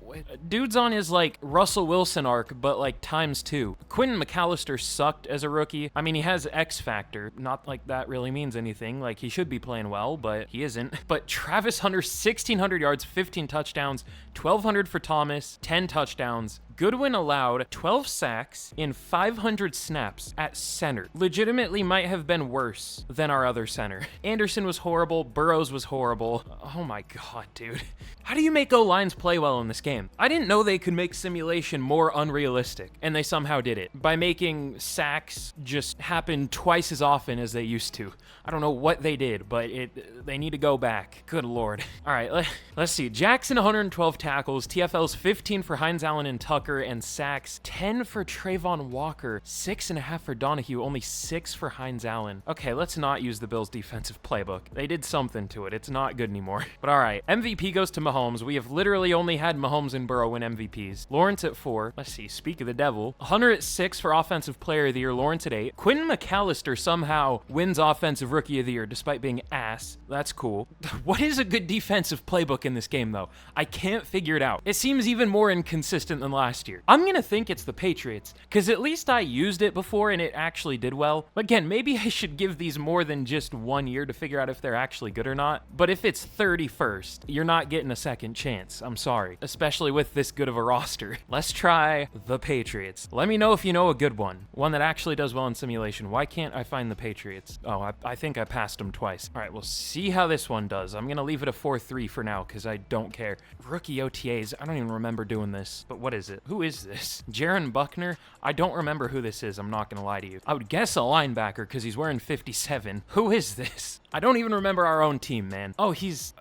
Dude's on his like Russell Wilson arc, but like ×2. Quentin McAllister sucked as a rookie. I mean, he has X factor. Not like that really means anything. Like he should be playing well, but he isn't. But Travis Hunter, 1,600 yards, 15 touchdowns, 1,200 for Thomas, 10 touchdowns. Goodwin allowed 12 sacks in 500 snaps at center. Legitimately might have been worse than our other center. Anderson was horrible. Burrows was horrible. Oh my God, dude. How do you make O-lines play well in this game? I didn't know they could make simulation more unrealistic, and they somehow did it by making sacks just happen twice as often as they used to. I don't know what they did, but they need to go back. Good Lord. All right, let's see. Jackson, 112 tackles, TFLs 15 for Hines Allen and Tucker, and sacks 10 for Trayvon Walker, 6.5 for Donahue, only 6 for Hines Allen. Okay, let's not use the Bills' defensive playbook. They did something to it. It's not good anymore. But all right, MVP goes to Mahomes. We have literally only had Mahomes and Burrow win MVPs. Lawrence at 4. Let's see, speak of the devil. Hunter at 6 for Offensive Player of the Year. Lawrence at 8. Quentin McAllister somehow wins Offensive Rookie of the Year despite being ass. That's cool. What is a good defensive playbook in this game, though? I can't figure it out. It seems even more inconsistent than last year. I'm gonna think it's the Patriots, because at least I used it before and it actually did well. Again, maybe I should give these more than just 1 year to figure out if they're actually good or not. But if it's 31st, you're not getting a second chance. I'm sorry. Especially with this good of a roster. Let's try the Patriots. Let me know if you know a good one. One that actually does well in simulation. Why can't I find the Patriots? Oh, I think I passed them twice. All right, we'll see how this one does. I'm gonna leave it a 4-3 for now because I don't care. Rookie OTAs. I don't even remember doing this. But what is it? Who is this? Jaron Buckner? I don't remember who this is. I'm not gonna lie to you. I would guess a linebacker because he's wearing 57. Who is this? I don't even remember our own team, man. Oh, he's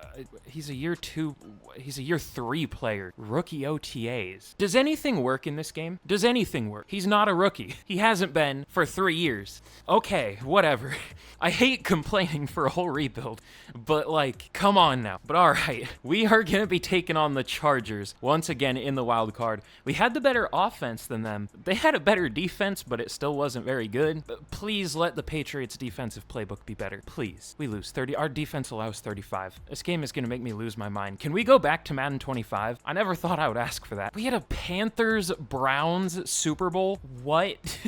a year 2. He's a year 3 player. Rookie OTAs. Does anything work in this game? Does anything work? He's not a rookie. He hasn't been for 3 years. Okay, whatever. I hate complaining for a whole rebuild, but like, come on now. But all right, we are going to be taking on the Chargers once again in the wild card. We had the better offense than them. They had a better defense, but it still wasn't very good. But please let the Patriots defensive playbook be better. Please. We lose 30. Our defense allows 35. This game is going to make me lose my mind. Can we go back to Madden 25? I never thought I would ask for that. We had a Panthers-Browns Super Bowl. What?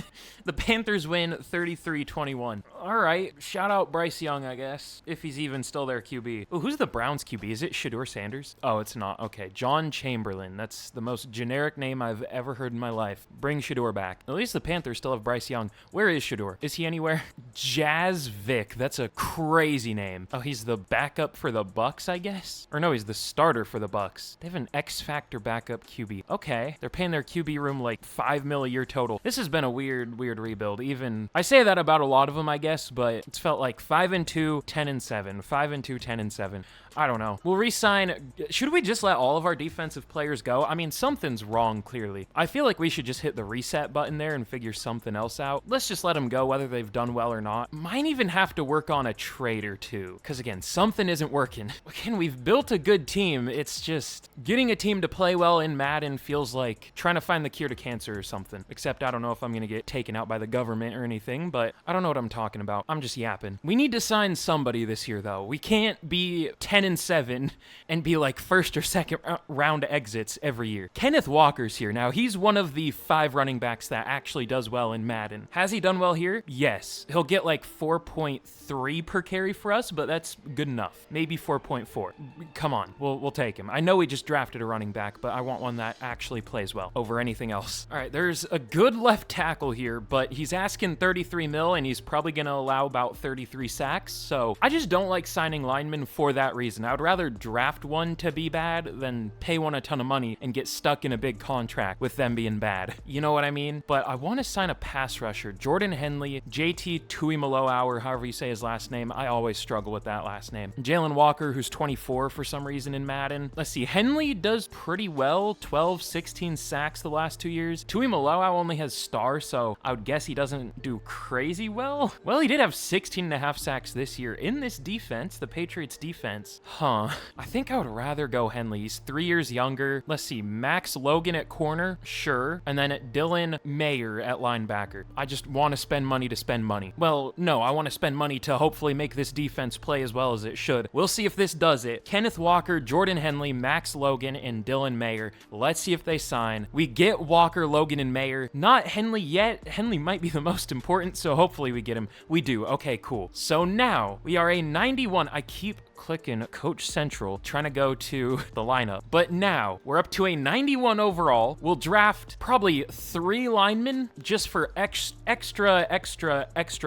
The Panthers win 33-21. All right. Shout out Bryce Young, I guess, if he's even still their QB. Oh, who's the Browns QB? Is it Shedeur Sanders? Oh, it's not. Okay. John Chamberlain. That's the most generic name I've ever heard in my life. Bring Shedeur back. At least the Panthers still have Bryce Young. Where is Shedeur? Is he anywhere? Jazz Vick. That's a crazy name. Oh, he's the backup for the Bucks, I guess? Or no, he's the starter for the Bucks. They have an X-Factor backup QB. Okay. They're paying their QB room like $5 million a year total. This has been a weird rebuild. Even, I say that about a lot of them, I guess, but it's felt like 5-2, 10-7, 5-2, 10-7. I don't know. We'll re-sign. Should we just let all of our defensive players go? I mean, something's wrong, clearly. I feel like we should just hit the reset button there and figure something else out. Let's just let them go, whether they've done well or not. Might even have to work on a trade or two, because again, something isn't working. Again, we've built a good team. It's just getting a team to play well in Madden feels like trying to find the cure to cancer or something. Except I don't know if I'm going to get taken out by the government or anything, but I don't know what I'm talking about. I'm just yapping. We need to sign somebody this year, though. We can't be 10-7 and be like first or second round exits every year. Kenneth Walker's here. Now, he's one of the 5 running backs that actually does well in Madden. Has he done well here? Yes. He'll get like 4.3 per carry for us, but that's good enough. Maybe 4.4. Come on, we'll take him. I know we just drafted a running back, but I want one that actually plays well over anything else. All right, there's a good left tackle here, but he's asking 33 mil, and he's probably going to allow about 33 sacks, so I just don't like signing linemen for that reason. I would rather draft one to be bad than pay one a ton of money and get stuck in a big contract with them being bad. You know what I mean? But I want to sign a pass rusher. Jordan Henley, JT Tuimoloau, or however you say his last name. I always struggle with that last name. Jalen Walker, who's 24 for some reason in Madden. Let's see. Henley does pretty well. 12, 16 sacks the last 2 years. Tuimoloau only has star, so I would guess he doesn't do crazy well. Well, he did have 16.5 sacks this year in this defense, the Patriots defense. Huh. I think I would rather go Henley. He's 3 years younger. Let's see. Max Logan at corner. Sure. And then Dylan Mayer at linebacker. I just want to spend money to spend money. Well, hell no, I want to spend money to hopefully make this defense play as well as it should. We'll see if this does it. Kenneth Walker, Jordan Henley, Max Logan, and Dylan Mayer. Let's see if they sign. We get Walker, Logan, and Mayer. Not Henley yet. Henley might be the most important, so hopefully we get him. We do. Okay, cool. So now we are a 91. I keep clicking Coach Central, trying to go to the lineup. But now we're up to a 91 overall. We'll draft probably 3 linemen just for extra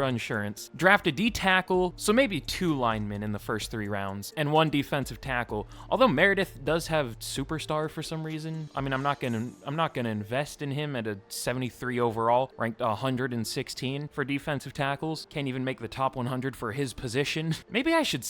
insurance. Draft a D tackle, so maybe 2 linemen in the first 3 rounds and 1 defensive tackle. Although Meredith does have superstar for some reason. I mean, I'm not gonna invest in him at a 73 overall, ranked 116 for defensive tackles. Can't even make the top 100 for his position. Maybe I should.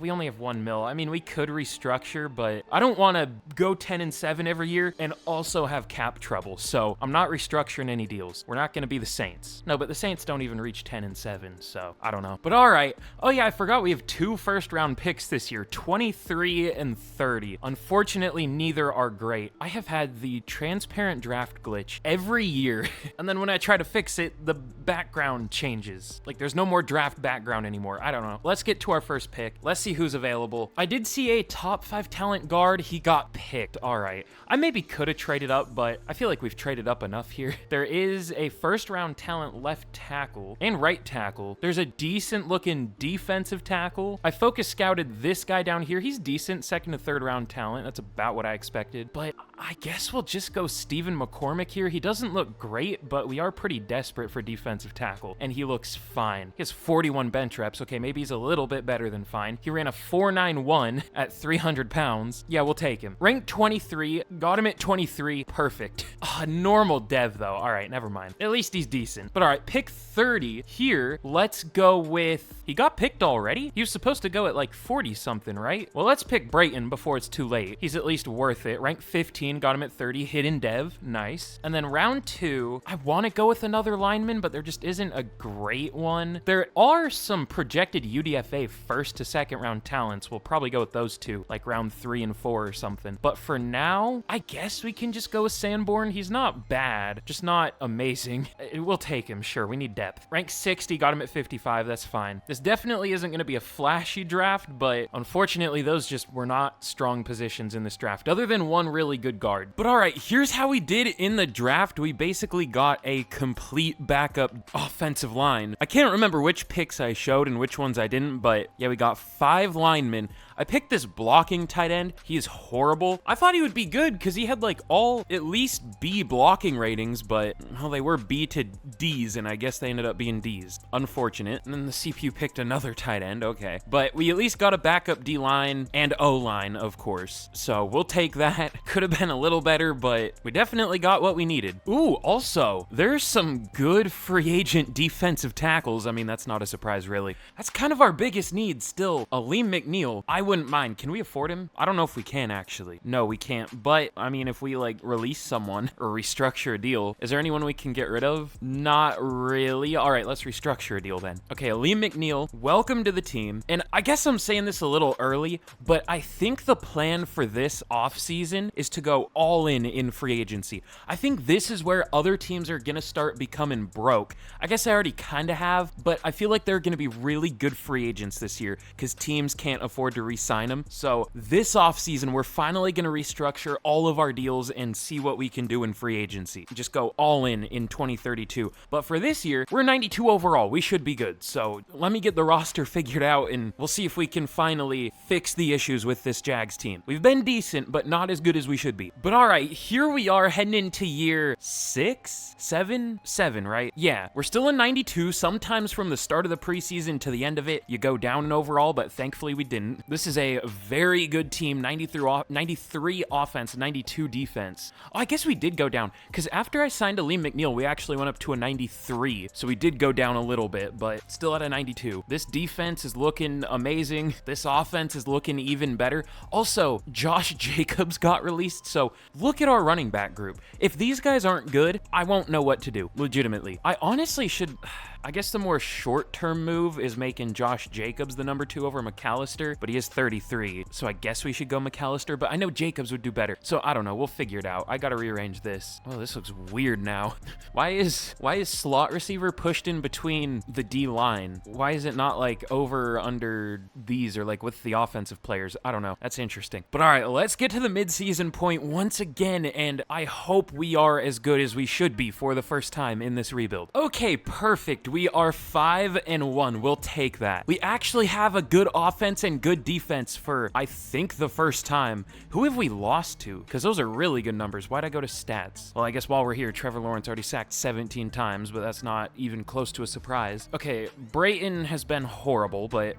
We only have 1 mil. I mean, we could restructure, but I don't want to go 10-7 every year and also have cap trouble. So I'm not restructuring any deals. We're not going to be the Saints. No, but the Saints don't even reach 10-7. So I don't know. But all right. Oh yeah, I forgot we have 2 first-round picks this year, 23 and 30. Unfortunately, neither are great. I have had the transparent draft glitch every year. And then when I try to fix it, the background changes. Like there's no more draft background anymore. I don't know. Let's get to our first pick. Let's see who's available. I did see a top 5 talent guard. He got picked. All right. I maybe could have traded up, but I feel like we've traded up enough here. There is a first round talent left tackle and right tackle. There's a decent looking defensive tackle. I focus scouted this guy down here. He's decent, 2nd to 3rd round talent. That's about what I expected, but I guess we'll just go Stephen McCormick here. He doesn't look great, but we are pretty desperate for defensive tackle, and he looks fine. He has 41 bench reps. Okay, maybe he's a little bit better than fine. He ran a 4.91 at 300 pounds. Yeah, we'll take him. Ranked 23, got him at 23. Perfect. Normal dev, though. All right, never mind. At least he's decent. But all right, pick 30 here. Let's go with... He got picked already? He was supposed to go at like 40-something, right? Well, let's pick Brayton before it's too late. He's at least worth it. Ranked 15, got him at 30. Hidden dev, nice. And then round 2, I want to go with another lineman, but there just isn't a great one. There are some projected UDFA 1st to 2nd round talents. We'll probably go with those 2, like round 3 and 4 or something. But for now, I guess we can just go with Sanborn. He's not bad, just not amazing. We'll take him, sure. We need depth. Rank 60, got him at 55. That's fine. This definitely isn't going to be a flashy draft, but unfortunately, those just were not strong positions in this draft, other than 1 really good guard. But all right, here's how we did in the draft. We basically got a complete backup offensive line. I can't remember which picks I showed and which ones I didn't, but yeah, we got 5 linemen. I picked this blocking tight end. He is horrible. I thought he would be good because he had like all at least B blocking ratings, but well, they were B to D's, and I guess they ended up being D's. Unfortunate. And then the CPU picked another tight end. Okay. But we at least got a backup D line and O line, of course. So we'll take that. Could have been a little better, but we definitely got what we needed. Ooh, also, there's some good free agent defensive tackles. I mean, that's not a surprise, really. That's kind of our biggest need still. Liam McNeil. I wouldn't mind. Can we afford him? I don't know if we can, actually. No, we can't. But, I mean, if we, like, release someone or restructure a deal, is there anyone we can get rid of? Not really. All right, let's restructure a deal then. Okay, Liam McNeil, welcome to the team. And I guess I'm saying this a little early, but I think the plan for this offseason is to go all in free agency. I think this is where other teams are going to start becoming broke. I guess I already kind of have, but I feel like they're going to be really good free agents this year because teams can't afford to re-sign them. So this offseason, we're finally going to restructure all of our deals and see what we can do in free agency. Just go all in 2032. But for this year, we're 92 overall. We should be good. So let me get the roster figured out and we'll see if we can finally fix the issues with this Jags team. We've been decent, but not as good as we should be. But all right, here we are heading into year 7, right? Yeah, we're still in 92. Sometimes from the start of the preseason to the end of it, you go down in overall, but thankfully we didn't. This is a very good team, 93 offense, 92 defense. Oh, I guess we did go down, because after I signed Liam McNeil, we actually went up to a 93, so we did go down a little bit, but still at a 92. This defense is looking amazing. This offense is looking even better. Also, Josh Jacobs got released, so look at our running back group. If these guys aren't good, I won't know what to do, legitimately. I honestly should... I guess the more short-term move is making Josh Jacobs the number 2 over McAllister, but he has 33. So I guess we should go McAllister, but I know Jacobs would do better. So I don't know. We'll figure it out. I got to rearrange this. Oh, this looks weird now. Why is slot receiver pushed in between the D line? Why is it not like over under these or like with the offensive players? I don't know. That's interesting. But all right, let's get to the midseason point once again, and I hope we are as good as we should be for the first time in this rebuild. Okay, perfect. We are 5-1. We'll take that. We actually have a good offense and good defense for, I think, the first time. Who have we lost to? Because those are really good numbers. Why'd I go to stats? Well, I guess while we're here, Trevor Lawrence already sacked 17 times, but that's not even close to a surprise. Okay, Brayton has been horrible, but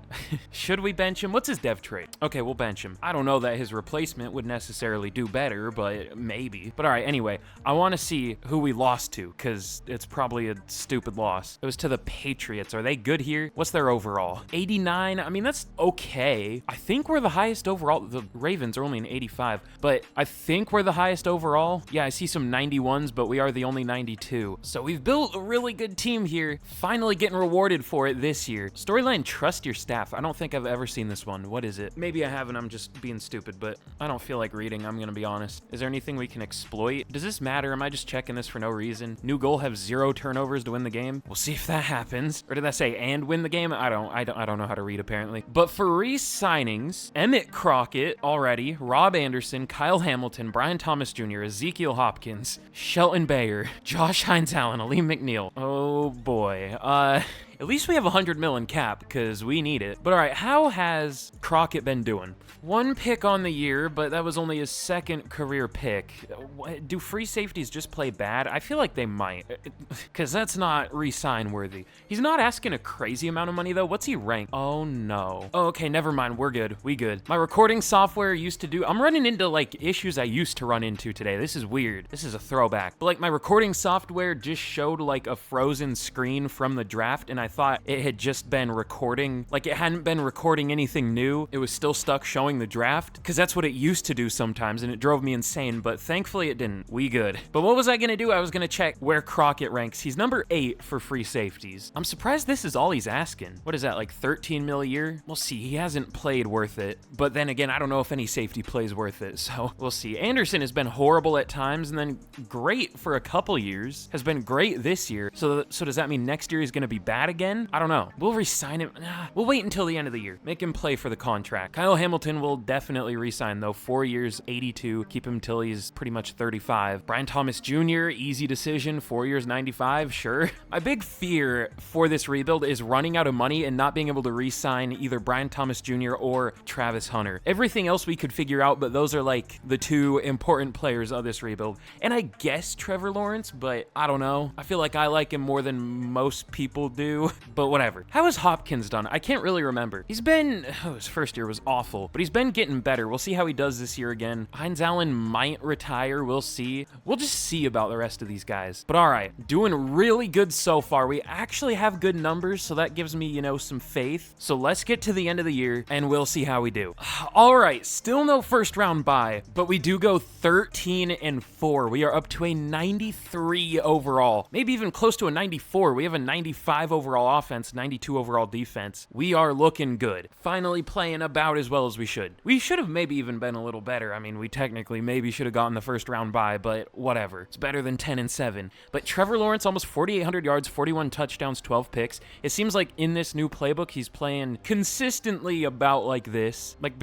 should we bench him? What's his dev trait? Okay, we'll bench him. I don't know that his replacement would necessarily do better, but maybe. But all right, anyway, I want to see who we lost to, because it's probably a stupid loss. It was to the Patriots. Are they good here? What's their overall? 89. I mean, that's okay. I think we're the highest overall. The Ravens are only an 85, but I think we're the highest overall. Yeah, I see some 91s, but we are the only 92. So we've built a really good team here. Finally getting rewarded for it this year. Storyline, trust your staff. I don't think I've ever seen this one. What is it? Maybe I haven't. I'm just being stupid, but I don't feel like reading. I'm going to be honest. Is there anything we can exploit? Does this matter? Am I just checking this for no reason? New goal, have 0 turnovers to win the game. We'll see if that happens. Or did that say and win the game? I don't know how to read apparently. But for re-signings, Emmett Crockett already, Rob Anderson, Kyle Hamilton, Brian Thomas Jr., Ezekiel Hopkins, Shelton Bayer, Josh Hines Allen, Aleem McNeil. Oh boy. At least we have 100 mil in cap, because we need it. But all right, how has Crockett been doing? 1 pick on the year, but that was only his 2nd career pick. Do free safeties just play bad? I feel like they might, because that's not re-sign worthy. He's not asking a crazy amount of money, though. What's he ranked? Oh, no. Oh, okay, never mind. We're good. We good. My recording software used to do... I'm running into, like, issues I used to run into today. This is weird. This is a throwback. But, like, my recording software just showed, like, a frozen screen from the draft, and I thought it had just been recording, like it hadn't been recording anything new. It was still stuck showing the draft, because that's what it used to do sometimes, and it drove me insane, but thankfully it didn't. We good. But what was I gonna do? I was gonna check where Crockett ranks. He's number 8 for free safeties. I'm surprised this is all he's asking. What is that, like 13 mil a year? We'll see. He hasn't played worth it, but then again, I don't know if any safety plays worth it, so we'll see. Anderson has been horrible at times, and then great for a couple years. Has been great this year, so does that mean next year he's gonna be bad again? I don't know. We'll re-sign him. We'll wait until the end of the year. Make him play for the contract. Kyle Hamilton will definitely re-sign, though. 4 years, 82. Keep him till he's pretty much 35. Brian Thomas Jr., easy decision. 4 years, 95. Sure. My big fear for this rebuild is running out of money and not being able to re-sign either Brian Thomas Jr. or Travis Hunter. Everything else we could figure out, but those are like the 2 important players of this rebuild. And I guess Trevor Lawrence, but I don't know. I feel like I like him more than most people do. But whatever. How has Hopkins done? I can't really remember. He's been... his first year was awful, but he's been getting better. We'll see how he does this year again. Hines Allen might retire. We'll see. We'll just see about the rest of these guys. But all right, doing really good so far. We actually have good numbers, so that gives me, you know, some faith. So let's get to the end of the year, and we'll see how we do. All right, still no first round bye, but we do go 13-4. We are up to a 93 overall. Maybe even close to a 94. We have a 95 overall offense, 92 overall defense. We are looking good. Finally playing about as well as we should. We should have maybe even been a little better. I mean, we technically maybe should have gotten the first round bye, but whatever. It's better than 10-7. But Trevor Lawrence, almost 4,800 yards, 41 touchdowns, 12 picks. It seems like in this new playbook, he's playing consistently about like this, like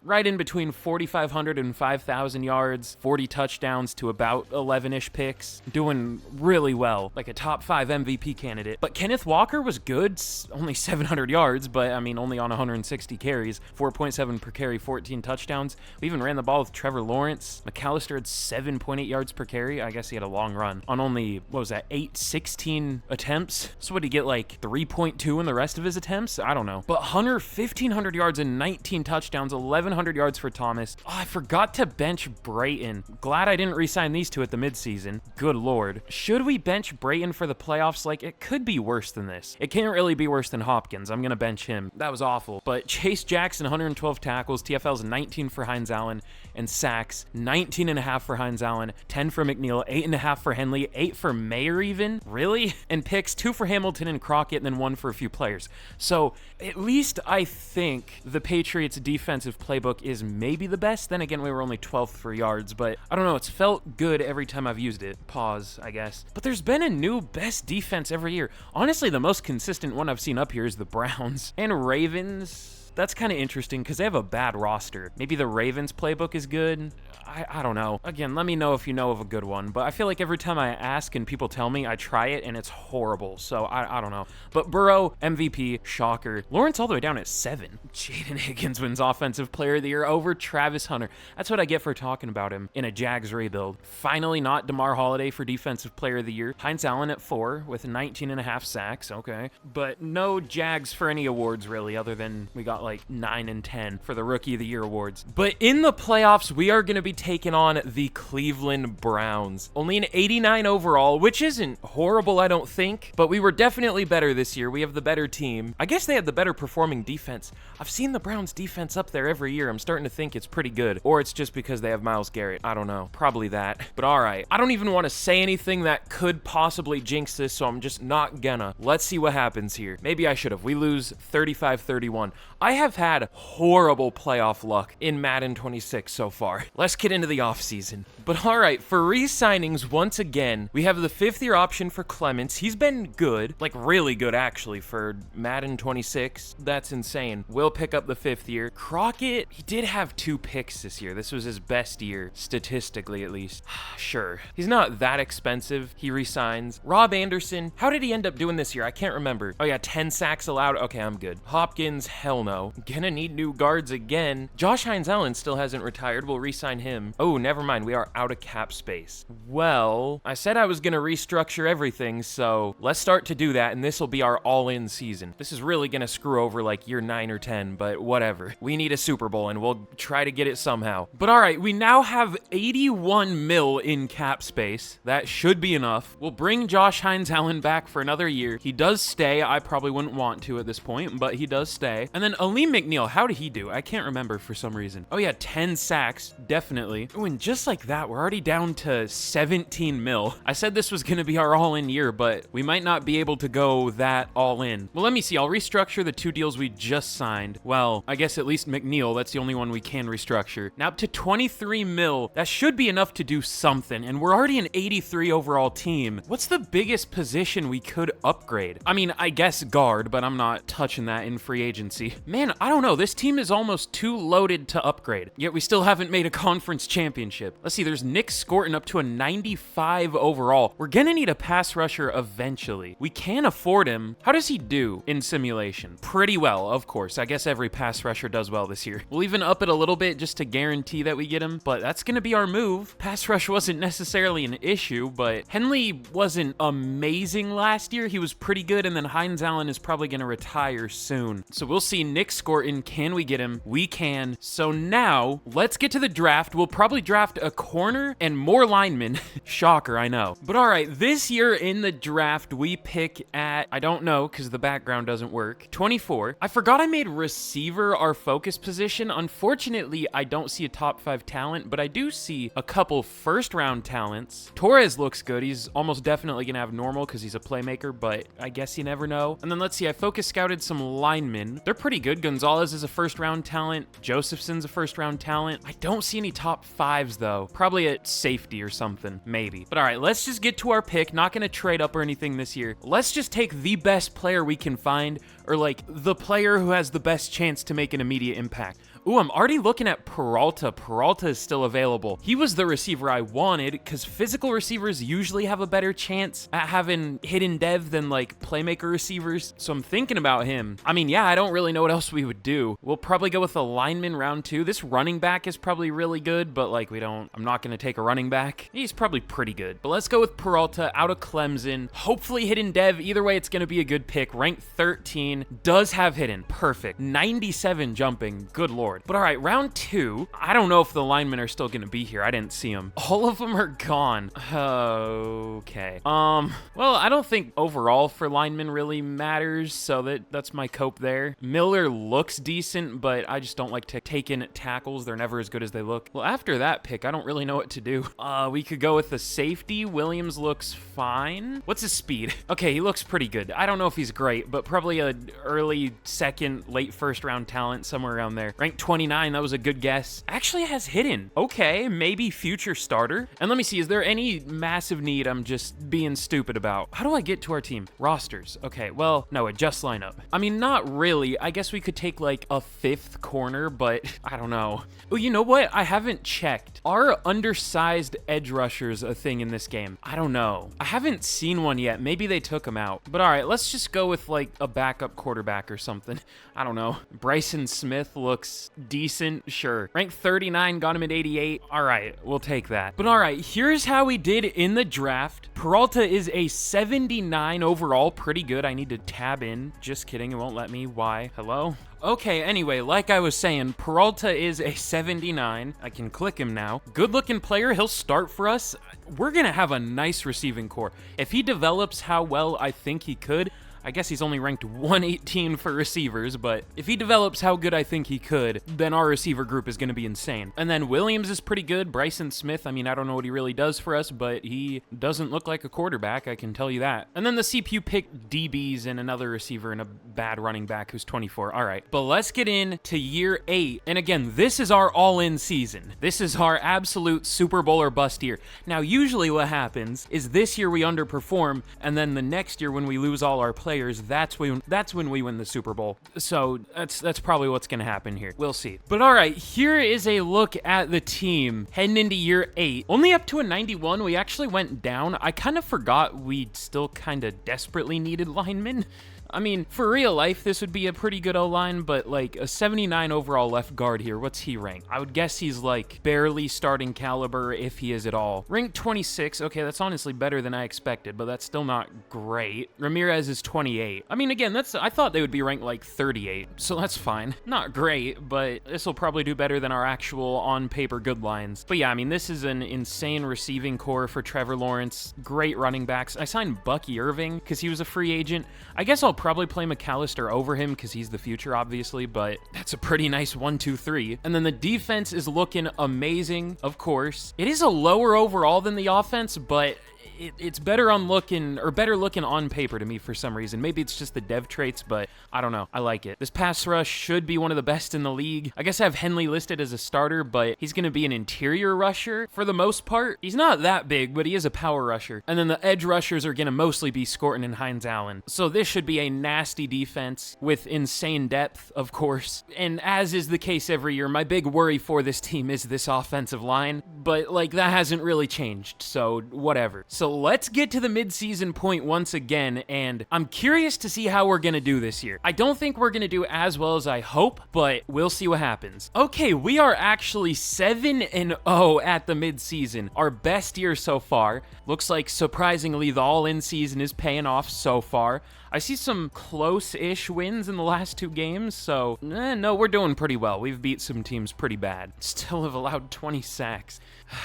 right in between 4,500 and 5,000 yards, 40 touchdowns to about 11-ish picks. Doing really well, like a top 5 MVP candidate. But Kenneth Walker was good, only 700 yards, but I mean, only on 160 carries, 4.7 per carry, 14 touchdowns. We even ran the ball with Trevor Lawrence. McAllister had 7.8 yards per carry. I guess he had a long run on only, what was that, 16 attempts? So would he get like 3.2 in the rest of his attempts? I don't know. But Hunter, 1,500 yards and 19 touchdowns, 1,100 yards for Thomas. Oh, I forgot to bench Brayton. Glad I didn't re-sign these two at the midseason. Good lord. Should we bench Brayton for the playoffs? Like, it could be worse than than this. It can't really be worse than Hopkins. I'm going to bench him. That was awful. But Chase Jackson, 112 tackles, TFLs 19 for Hines Allen, and sacks, 19.5 for Hines Allen, 10 for McNeil, 8.5 for Henley, 8 for Mayer even? Really? And picks, 2 for Hamilton and Crockett, and then 1 for a few players. So at least I think the Patriots' defensive playbook is maybe the best. Then again, we were only 12th for yards, but I don't know. It's felt good every time I've used it. Pause, I guess. But there's been a new best defense every year. Honestly, the most consistent one I've seen up here is the Browns. And Ravens... That's kind of interesting because they have a bad roster. Maybe the Ravens playbook is good. I don't know. Again, let me know if you know of a good one. But I feel like every time I ask and people tell me, I try it and it's horrible. So I don't know. But Burrow, MVP, shocker. Lawrence all the way down at 7. Jaden Higgins wins Offensive Player of the Year over Travis Hunter. That's what I get for talking about him in a Jags rebuild. Finally, not DeMar Holiday for Defensive Player of the Year. Hines Allen at 4 with 19.5 sacks. Okay. But no Jags for any awards really, other than we got like 9 and 10 for the Rookie of the Year awards. But in the playoffs, we are going to be taking on the Cleveland Browns. Only an 89 overall, which isn't horrible, I don't think, but we were definitely better this year. We have the better team. I guess they had the better performing defense. I've seen the Browns defense up there every year. I'm starting to think it's pretty good, or it's just because they have Myles Garrett. I don't know. Probably that. But all right. I don't even want to say anything that could possibly jinx this, so I'm just not gonna. Let's see what happens here. Maybe I should have. We lose 35-31. I have had horrible playoff luck in Madden 26 so far. Let's get into the offseason. But all right, for re-signings, once again, we have the 5th-year option for Clements. He's been good, like really good actually for Madden 26. That's insane. We'll pick up the 5th year. Crockett, he did have 2 picks this year. This was his best year, statistically at least. Sure. He's not that expensive. He re-signs. Rob Anderson, how did he end up doing this year? I can't remember. Oh yeah, 10 sacks allowed. Okay, I'm good. Hopkins, hell no. Gonna need new guards again. Josh Hines Allen still hasn't retired. We'll re-sign him. Oh, never mind. We are out of cap space. Well, I said I was gonna restructure everything, so let's start to do that, and this will be our all-in season. This is really gonna screw over like year 9 or 10, but whatever. We need a Super Bowl, and we'll try to get it somehow. But all right, we now have 81 mil in cap space. That should be enough. We'll bring Josh Hines Allen back for another year. He does stay. I probably wouldn't want to at this point, but he does stay. And then Aleem McNeil, how did he do? I can't remember for some reason. Oh yeah, 10 sacks, definitely. Oh, and just like that, we're already down to 17 mil. I said this was gonna be our all-in year, but we might not be able to go that all-in. Well, let me see. I'll restructure the 2 deals we just signed. Well, I guess at least McNeil, that's the only one we can restructure. Now up to 23 mil. That should be enough to do something, and we're already an 83 overall team. What's the biggest position we could upgrade? I mean, I guess guard, but I'm not touching that in free agency. Man, I don't know. This team is almost too loaded to upgrade, yet we still haven't made a conference championship. Let's see, there's Nick Scorton up to a 95 overall. We're gonna need a pass rusher eventually. We can afford him. How does he do in simulation? Pretty well, of course. I guess every pass rusher does well this year. We'll even up it a little bit just to guarantee that we get him, but that's gonna be our move. Pass rush wasn't necessarily an issue, but Henley wasn't amazing last year. He was pretty good, and then Hines Allen is probably gonna retire soon. So we'll see. Nick Scorton, can we get him? We can. So now, let's get to the draft. We'll probably draft a corner and more linemen. Shocker, I know. But all right, this year in the draft, we pick at, I don't know, because the background doesn't work, 24. I forgot I made receiver our focus position. Unfortunately, I don't see a top 5 talent, but I do see a couple first-round talents. Torres looks good. He's almost definitely going to have normal because he's a playmaker, but I guess you never know. And then let's see, I focus scouted some linemen. They're pretty good. Gonzalez is a first-round talent. Josephson's a first-round talent. I don't see any top 5s, though. Probably at safety or something, maybe. But all right, let's just get to our pick. Not going to trade up or anything this year. Let's just take the best player we can find, or like the player who has the best chance to make an immediate impact. Ooh, I'm already looking at Peralta. Peralta is still available. He was the receiver I wanted because physical receivers usually have a better chance at having hidden dev than like playmaker receivers. So I'm thinking about him. I mean, yeah, I don't really know what else we would do. We'll probably go with a lineman round 2. This running back is probably really good, but like I'm not going to take a running back. He's probably pretty good. But let's go with Peralta out of Clemson. Hopefully hidden dev. Either way, it's going to be a good pick. Ranked 13. Does have hidden. Perfect. 97 jumping. Good lord. board. But all right, round 2. I don't know if the linemen are still gonna be here. I didn't see them. All of them are gone. Okay. Well, I don't think overall for linemen really matters, so that's my cope there. Miller looks decent, but I just don't like taking tackles. They're never as good as they look. Well, after that pick, I don't really know what to do. We could go with the safety. Williams looks fine. What's his speed? Okay, he looks pretty good. I don't know if he's great, but probably a early second, late first round talent, somewhere around there. Ranked 29, that was a good guess. Actually has hidden. Okay, maybe future starter. And let me see, is there any massive need I'm just being stupid about? How do I get to our team? Rosters. Okay, well, no, adjust lineup. I mean, not really. I guess we could take like a 5th corner, but I don't know. Oh, you know what? I haven't checked. Are undersized edge rushers a thing in this game? I don't know. I haven't seen one yet. Maybe they took them out. But all right, let's just go with like a backup quarterback or something. I don't know. Bryson Smith looks decent. Sure. Ranked 39, got him at 88. All right, we'll take that. But all right, here's how we did in the draft. Peralta is a 79 overall. Pretty good. I need to tab in. Just kidding. It won't let me. Why? Hello? Okay, anyway, like I was saying, Peralta is a 79. I can click him now. Good-looking player. He'll start for us. We're going to have a nice receiving core. If he develops how well I think he could, I guess he's only ranked 118 for receivers, but if he develops how good I think he could, then our receiver group is going to be insane. And then Williams is pretty good. Bryson Smith, I mean, I don't know what he really does for us, but he doesn't look like a quarterback, I can tell you that. And then the CPU picked DBs and another receiver and a bad running back who's 24. All right, but let's get into year 8. And again, this is our all-in season. This is our absolute Super Bowl or bust year. Now, usually what happens is this year we underperform, and then the next year when we lose all our players, that's when we win the Super Bowl. So that's probably what's going to happen here. We'll see. But all right, here is a look at the team heading into year 8. Only up to a 91. We actually went down. I kind of forgot we still kind of desperately needed linemen. I mean, for real life, this would be a pretty good O-line, but like a 79 overall left guard here, what's he ranked? I would guess he's like barely starting caliber if he is at all. Ranked 26, okay, that's honestly better than I expected, but that's still not great. Ramirez is 28. I mean, again, I thought they would be ranked like 38, so that's fine. Not great, but this will probably do better than our actual on-paper good lines. But yeah, I mean, this is an insane receiving core for Trevor Lawrence. Great running backs. I signed Bucky Irving because he was a free agent. I guess I'll probably play McAllister over him because he's the future, obviously, but that's a pretty nice 1-2-3. And then the defense is looking amazing, of course. It is a lower overall than the offense, but it's better looking on paper to me for some reason. Maybe it's just the dev traits, but I don't know. I like it. This pass rush should be one of the best in the league. I guess I have Henley listed as a starter, but he's going to be an interior rusher for the most part. He's not that big, but he is a power rusher. And then the edge rushers are going to mostly be Scorton and Hines Allen. So this should be a nasty defense with insane depth, of course. And as is the case every year, my big worry for this team is this offensive line, but like that hasn't really changed, so whatever. So let's get to the midseason point once again, and I'm curious to see how we're going to do this year. I don't think we're going to do as well as I hope, but we'll see what happens. Okay, we are actually 7-0 at the midseason. Our best year so far. Looks like, surprisingly, the all-in season is paying off so far. I see some close-ish wins in the last 2 games, so no, we're doing pretty well. We've beat some teams pretty bad. Still have allowed 20 sacks.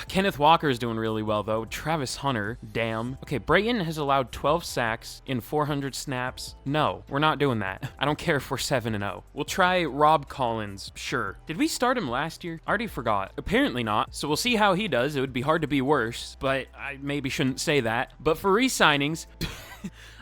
Kenneth Walker's doing really well, though. Travis Hunter, damn. Okay, Brayton has allowed 12 sacks in 400 snaps. No, we're not doing that. I don't care if we're 7-0. We'll try Rob Collins, sure. Did we start him last year? I already forgot. Apparently not, so we'll see how he does. It would be hard to be worse, but I maybe shouldn't say that. But for re-signings...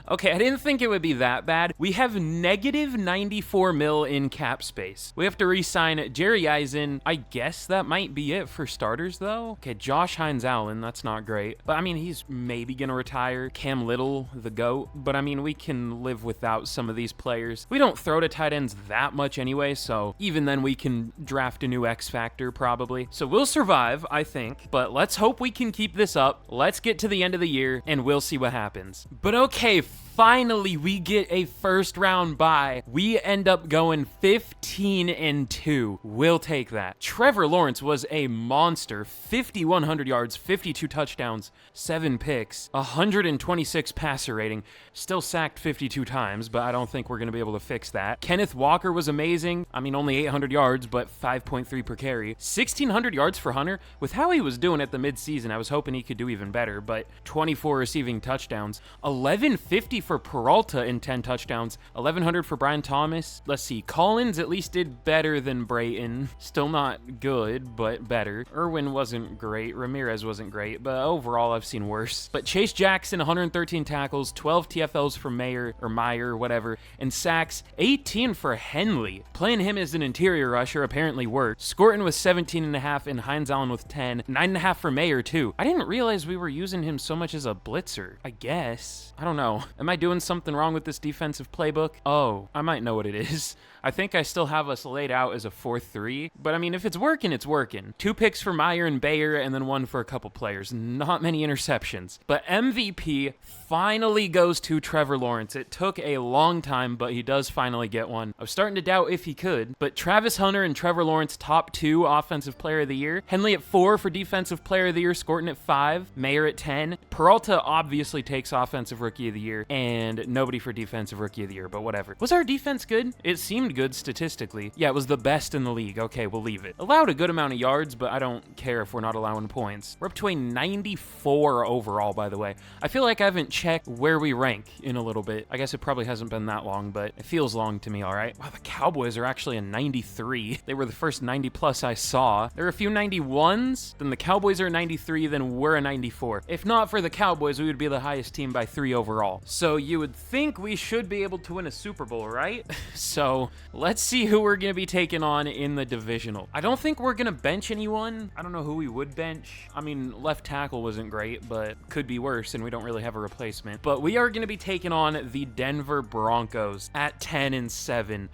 Okay, I didn't think it would be that bad. We have negative 94 mil in cap space. We have to re-sign Jerry Eisen. I guess that might be it for starters, though. Okay, Josh Hines Allen, that's not great. But I mean, he's maybe gonna retire. Cam Little, the GOAT. But I mean, we can live without some of these players. We don't throw to tight ends that much anyway, so even then we can draft a new X Factor, probably. So we'll survive, I think. But let's hope we can keep this up. Let's get to the end of the year, and we'll see what happens. But okay, Finally, we get a first round bye. We end up going 15-2. We'll take that. Trevor Lawrence was a monster. 5,100 yards, 52 touchdowns, 7 picks, 126 passer rating. Still sacked 52 times, but I don't think we're going to be able to fix that. Kenneth Walker was amazing. I mean, only 800 yards, but 5.3 per carry. 1,600 yards for Hunter. With how he was doing at the midseason, I was hoping he could do even better, but 24 receiving touchdowns. 1,150 for Peralta in 10 touchdowns. 1,100 for Brian Thomas. Let's see. Collins at least did better than Brayton. Still not good, but better. Irwin wasn't great. Ramirez wasn't great, but overall I've seen worse. But Chase Jackson, 113 tackles, 12 TFLs for Meyer, whatever, and sacks, 18 for Henley. Playing him as an interior rusher apparently worked. Scorton with 17.5 and Hines Allen with 10. 9.5 for Meyer too. I didn't realize we were using him so much as a blitzer. I guess. I don't know. Am I doing something wrong with this defensive playbook? Oh, I might know what it is. I think I still have us laid out as a 4-3, but I mean, if it's working, it's working. 2 picks for Meyer and Bayer, and then 1 for a couple players. Not many interceptions. But MVP finally goes to Trevor Lawrence. It took a long time, but he does finally get one. I was starting to doubt if he could, but Travis Hunter and Trevor Lawrence, top 2 Offensive Player of the Year. Henley at 4 for Defensive Player of the Year, Scorton at 5, Mayer at 10. Peralta obviously takes Offensive Rookie of the Year, and nobody for Defensive Rookie of the Year, but whatever. Was our defense good? It seemed good statistically. Yeah, it was the best in the league. Okay, we'll leave it. Allowed a good amount of yards, but I don't care if we're not allowing points. We're up to a 94 overall, by the way. I feel like I haven't checked where we rank in a little bit. I guess it probably hasn't been that long, but it feels long to me, all right? Wow, the Cowboys are actually a 93. They were the first 90 plus I saw. There are a few 91s, then the Cowboys are a 93, then we're a 94. If not for the Cowboys, we would be the highest team by 3 overall. So you would think we should be able to win a Super Bowl, right? So let's see who we're going to be taking on in the divisional. I don't think we're going to bench anyone. I don't know who we would bench. I mean, left tackle wasn't great, but could be worse, and we don't really have a replacement. But we are going to be taking on the Denver Broncos at 10-7.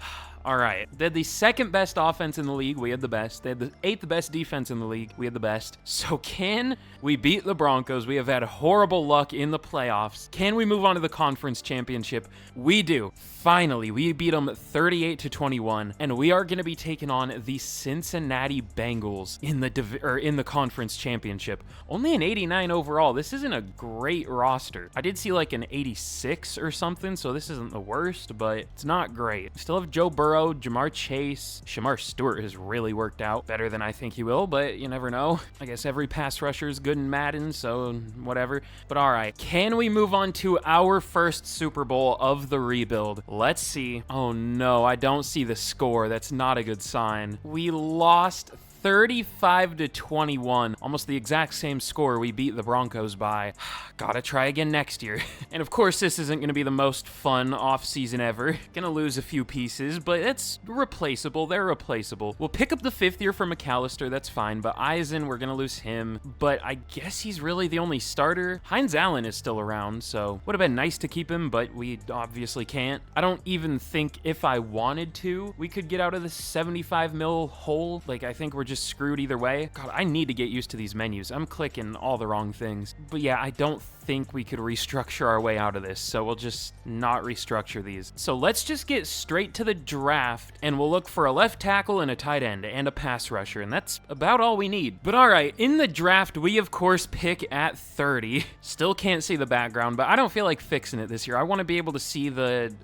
All right. They had the 2nd best offense in the league. We had the best. They had the 8th best defense in the league. We had the best. So can we beat the Broncos? We have had horrible luck in the playoffs. Can we move on to the conference championship? We do. Finally, we beat them 38-21, and we are going to be taking on the Cincinnati Bengals in the conference championship. Only an 89 overall. This isn't a great roster. I did see like an 86 or something, so this isn't the worst, but it's not great. Still have Joe Burrow, Jamar Chase. Shamar Stewart has really worked out better than I think he will, but you never know. I guess every pass rusher is good in Madden, so whatever. But all right, can we move on to our first Super Bowl of the rebuild? Let's see. Oh no, I don't see the score. That's not a good sign. We lost 35-21, almost the exact same score we beat the Broncos by. Gotta try again next year. And of course, this isn't gonna be the most fun off-season ever. Gonna lose a few pieces, but it's replaceable. They're replaceable. We'll pick up the 5th year for McAllister, that's fine, but Eisen, we're gonna lose him. But I guess he's really the only starter. Hines Allen is still around, so would have been nice to keep him, but we obviously can't. I don't even think if I wanted to, we could get out of this 75 mil hole. Like, I think we're just screwed either way. God, I need to get used to these menus. I'm clicking all the wrong things. But yeah, I don't think we could restructure our way out of this, so we'll just not restructure these. So let's just get straight to the draft, and we'll look for a left tackle and a tight end and a pass rusher, and that's about all we need. But all right, in the draft, we of course pick at 30. Still can't see the background, but I don't feel like fixing it this year. I want to be able to see the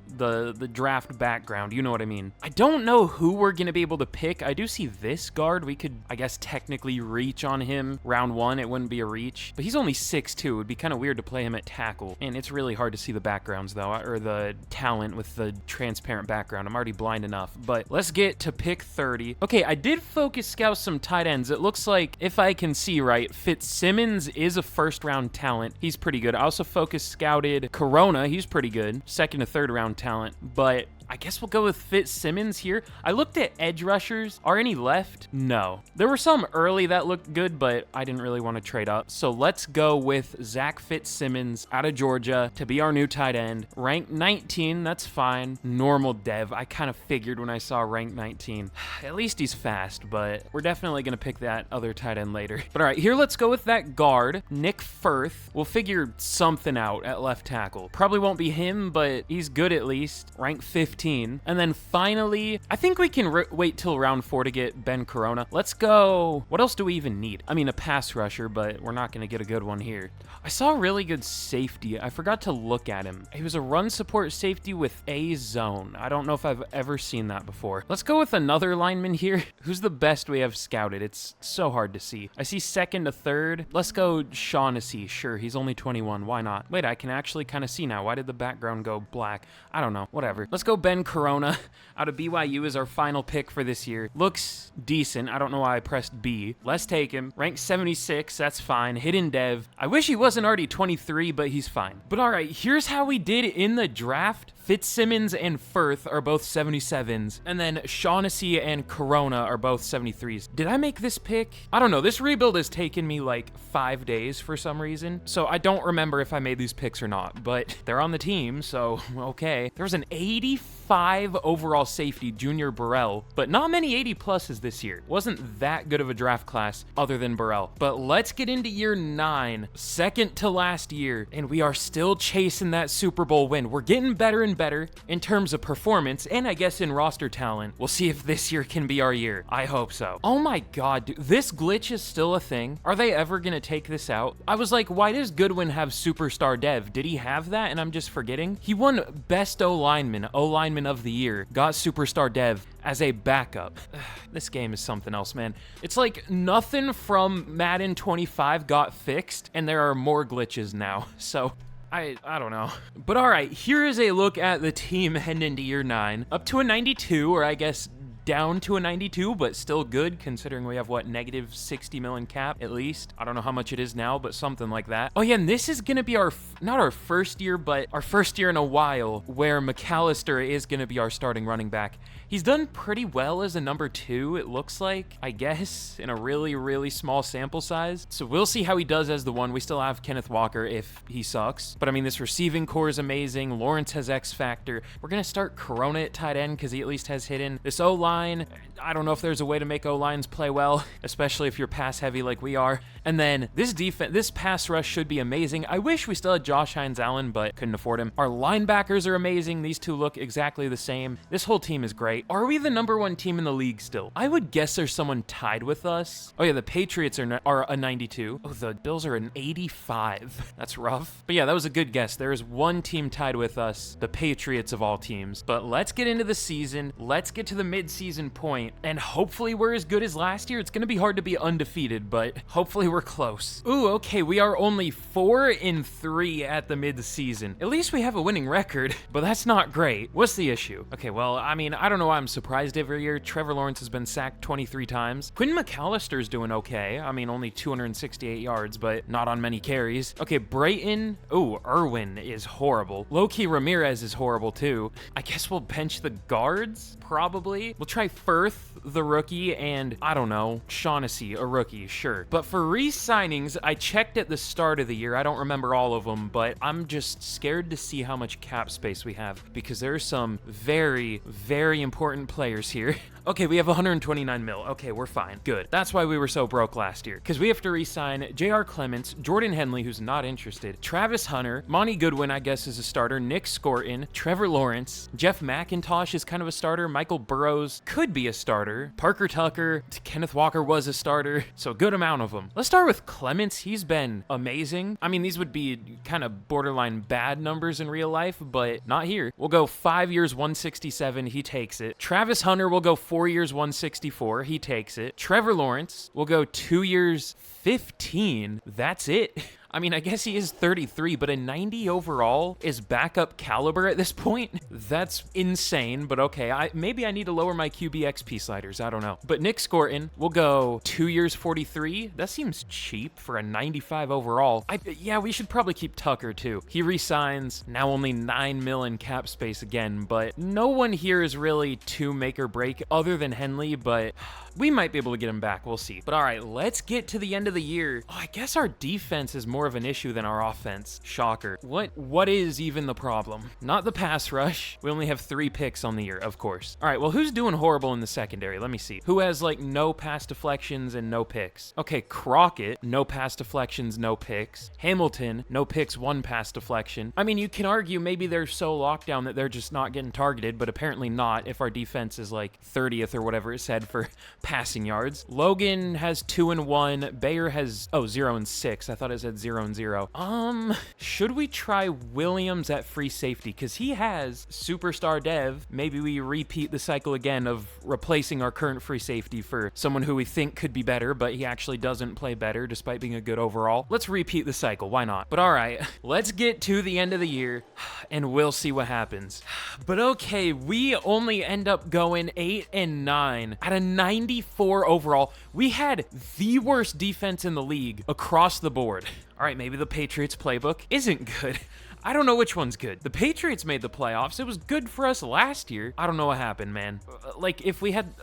draft background. You know what I mean? I don't know who we're going to be able to pick. I do see this guard. We could, I guess, technically reach on him round 1. It wouldn't be a reach, but he's only 6'2". It would be kind of weird to play him at tackle, and it's really hard to see the backgrounds though, or the talent with the transparent background. I'm already blind enough. But let's get to pick 30. Okay, I did focus scout some tight ends. It looks like, if I can see right, Fitzsimmons is a 1st round talent. He's pretty good. I also focus scouted Corona. He's pretty good. 2nd to 3rd round talent, but I guess we'll go with Fitzsimmons here. I looked at edge rushers. Are any left? No. There were some early that looked good, but I didn't really want to trade up. So let's go with Zach Fitzsimmons out of Georgia to be our new tight end. Rank 19, that's fine. Normal dev. I kind of figured when I saw rank 19. At least he's fast, but we're definitely going to pick that other tight end later. But all right, here let's go with that guard, Nick Firth. We'll figure something out at left tackle. Probably won't be him, but he's good at least. Rank 15. And then finally, I think we can wait till round 4 to get Ben Corona. Let's go. What else do we even need? I mean, a pass rusher, but we're not going to get a good one here. I saw a really good safety. I forgot to look at him. He was a run support safety with a zone. I don't know if I've ever seen that before. Let's go with another lineman here. Who's the best we have scouted? It's so hard to see. I see second to third. Let's go Shaughnessy. Sure, he's only 21. Why not? Wait, I can actually kind of see now. Why did the background go black? I don't know. Whatever. Let's go Ben Corona out of BYU as our final pick for this year. Looks decent. I don't know why I pressed B. Let's take him. Rank 76. That's fine. Hidden dev. I wish he wasn't already 23, but he's fine. But all right, here's how we did in the draft. Fitzsimmons and Firth are both 77s, and then Shaughnessy and Corona are both 73s. Did I make this pick? I don't know. This rebuild has taken me like 5 days for some reason, so I don't remember if I made these picks or not, but they're on the team, so okay. There was an 85 overall safety, Junior Burrell, but not many 80 pluses this year. Wasn't that good of a draft class other than Burrell. But let's get into year 9, second to last year, and we are still chasing that Super Bowl win. We're getting better and better in terms of performance and I guess in roster talent. We'll see if this year can be our year. I hope so. Oh my god, dude, this glitch is still a thing. Are they ever gonna take this out? I was like, why does Goodwin have superstar dev? Did he have that and I'm just forgetting? He won best O-lineman of the year, got superstar dev as a backup. This game is something else, man. It's like nothing from Madden 25 got fixed and there are more glitches now. So I don't know. But all right, here is a look at the team heading into year 9. Up to a 92, or I guess down to a 92, but still good considering we have, what, negative 60 million cap at least. I don't know how much it is now, but something like that. Oh yeah, and this is gonna be our, not our first year, but our first year in a while where McAllister is gonna be our starting running back. He's done pretty well as a number 2, it looks like, I guess, in a really, really small sample size. So we'll see how he does as the 1. We still have Kenneth Walker if he sucks. But I mean, this receiving core is amazing. Lawrence has X factor. We're gonna start Corona at tight end because he at least has hidden. This O-line, I don't know if there's a way to make O-lines play well, especially if you're pass heavy like we are. And then this defense, this pass rush should be amazing. I wish we still had Josh Hines-Allen, but couldn't afford him. Our linebackers are amazing. These two look exactly the same. This whole team is great. Are we the number 1 team in the league still? I would guess there's someone tied with us. Oh yeah, the Patriots are a 92. Oh, the Bills are an 85. That's rough. But yeah, that was a good guess. There is one team tied with us, the Patriots of all teams. But let's get into the season. Let's get to the mid-season point, and hopefully we're as good as last year. It's gonna be hard to be undefeated, but hopefully we're close. Ooh, okay, we are only 4-3 at the mid-season. At least we have a winning record, but that's not great. What's the issue? Okay, well, I mean, I don't know why I'm surprised every year. Trevor Lawrence has been sacked 23 times. Quinn McAllister's doing okay. I mean, only 268 yards, but not on many carries. Okay, Brayton. Ooh, Irwin is horrible. Low-key Ramirez is horrible too. I guess we'll bench the guards, probably. We'll try Firth, the rookie, and I don't know, Shaughnessy, a rookie, sure. But for re-signings, I checked at the start of the year. I don't remember all of them, but I'm just scared to see how much cap space we have because there are some very, very important players here. Okay, we have 129 mil. Okay, we're fine. Good. That's why we were so broke last year, because we have to re-sign J.R. Clements, Jordan Henley, who's not interested, Travis Hunter, Monty Goodwin, I guess, is a starter, Nick Scorton, Trevor Lawrence, Jeff McIntosh is kind of a starter, Michael Burrows could be a starter, Parker Tucker, Kenneth Walker was a starter, so a good amount of them. Let's start with Clements. He's been amazing. I mean, these would be kind of borderline bad numbers in real life, but not here. We'll go 5 years, 167. He takes it. Travis Hunter will go 4 years, 164. He takes it. Trevor Lawrence will go 2 years, 15. That's it. I mean, I guess he is 33, but a 90 overall is backup caliber at this point. That's insane, but okay. Maybe I need to lower my QB XP sliders. I don't know. But Nick Scorton will go 2 years, 43. That seems cheap for a 95 overall. Yeah, we should probably keep Tucker too. He resigns, now only 9 mil in cap space again, but no one here is really to make or break other than Henley, but we might be able to get him back. We'll see. But all right, let's get to the end of the year. Oh, I guess our defense is more of an issue than our offense. Shocker. What is even the problem? Not the pass rush. We only have 3 picks on the year, of course. All right, well, who's doing horrible in the secondary? Let me see. Who has like no pass deflections and no picks? Okay, Crockett, no pass deflections, no picks. Hamilton, no picks, 1 pass deflection. I mean, you can argue maybe they're so locked down that they're just not getting targeted, but apparently not if our defense is like 30th or whatever it said for passing yards. Logan has 2 and 1. Bayer has 0 and 6. I thought it said 0 and 0. Should we try Williams at free safety? Because he has superstar dev. Maybe we repeat the cycle again of replacing our current free safety for someone who we think could be better, but he actually doesn't play better despite being a good overall. Let's repeat the cycle. Why not? But all right, let's get to the end of the year and we'll see what happens. But okay, we only end up going 8 and 9 at a 94 overall. We had the worst defense in the league across the board. All right, maybe the Patriots playbook isn't good. I don't know which one's good. The Patriots made the playoffs. It was good for us last year. I don't know what happened, man. Like, if we had...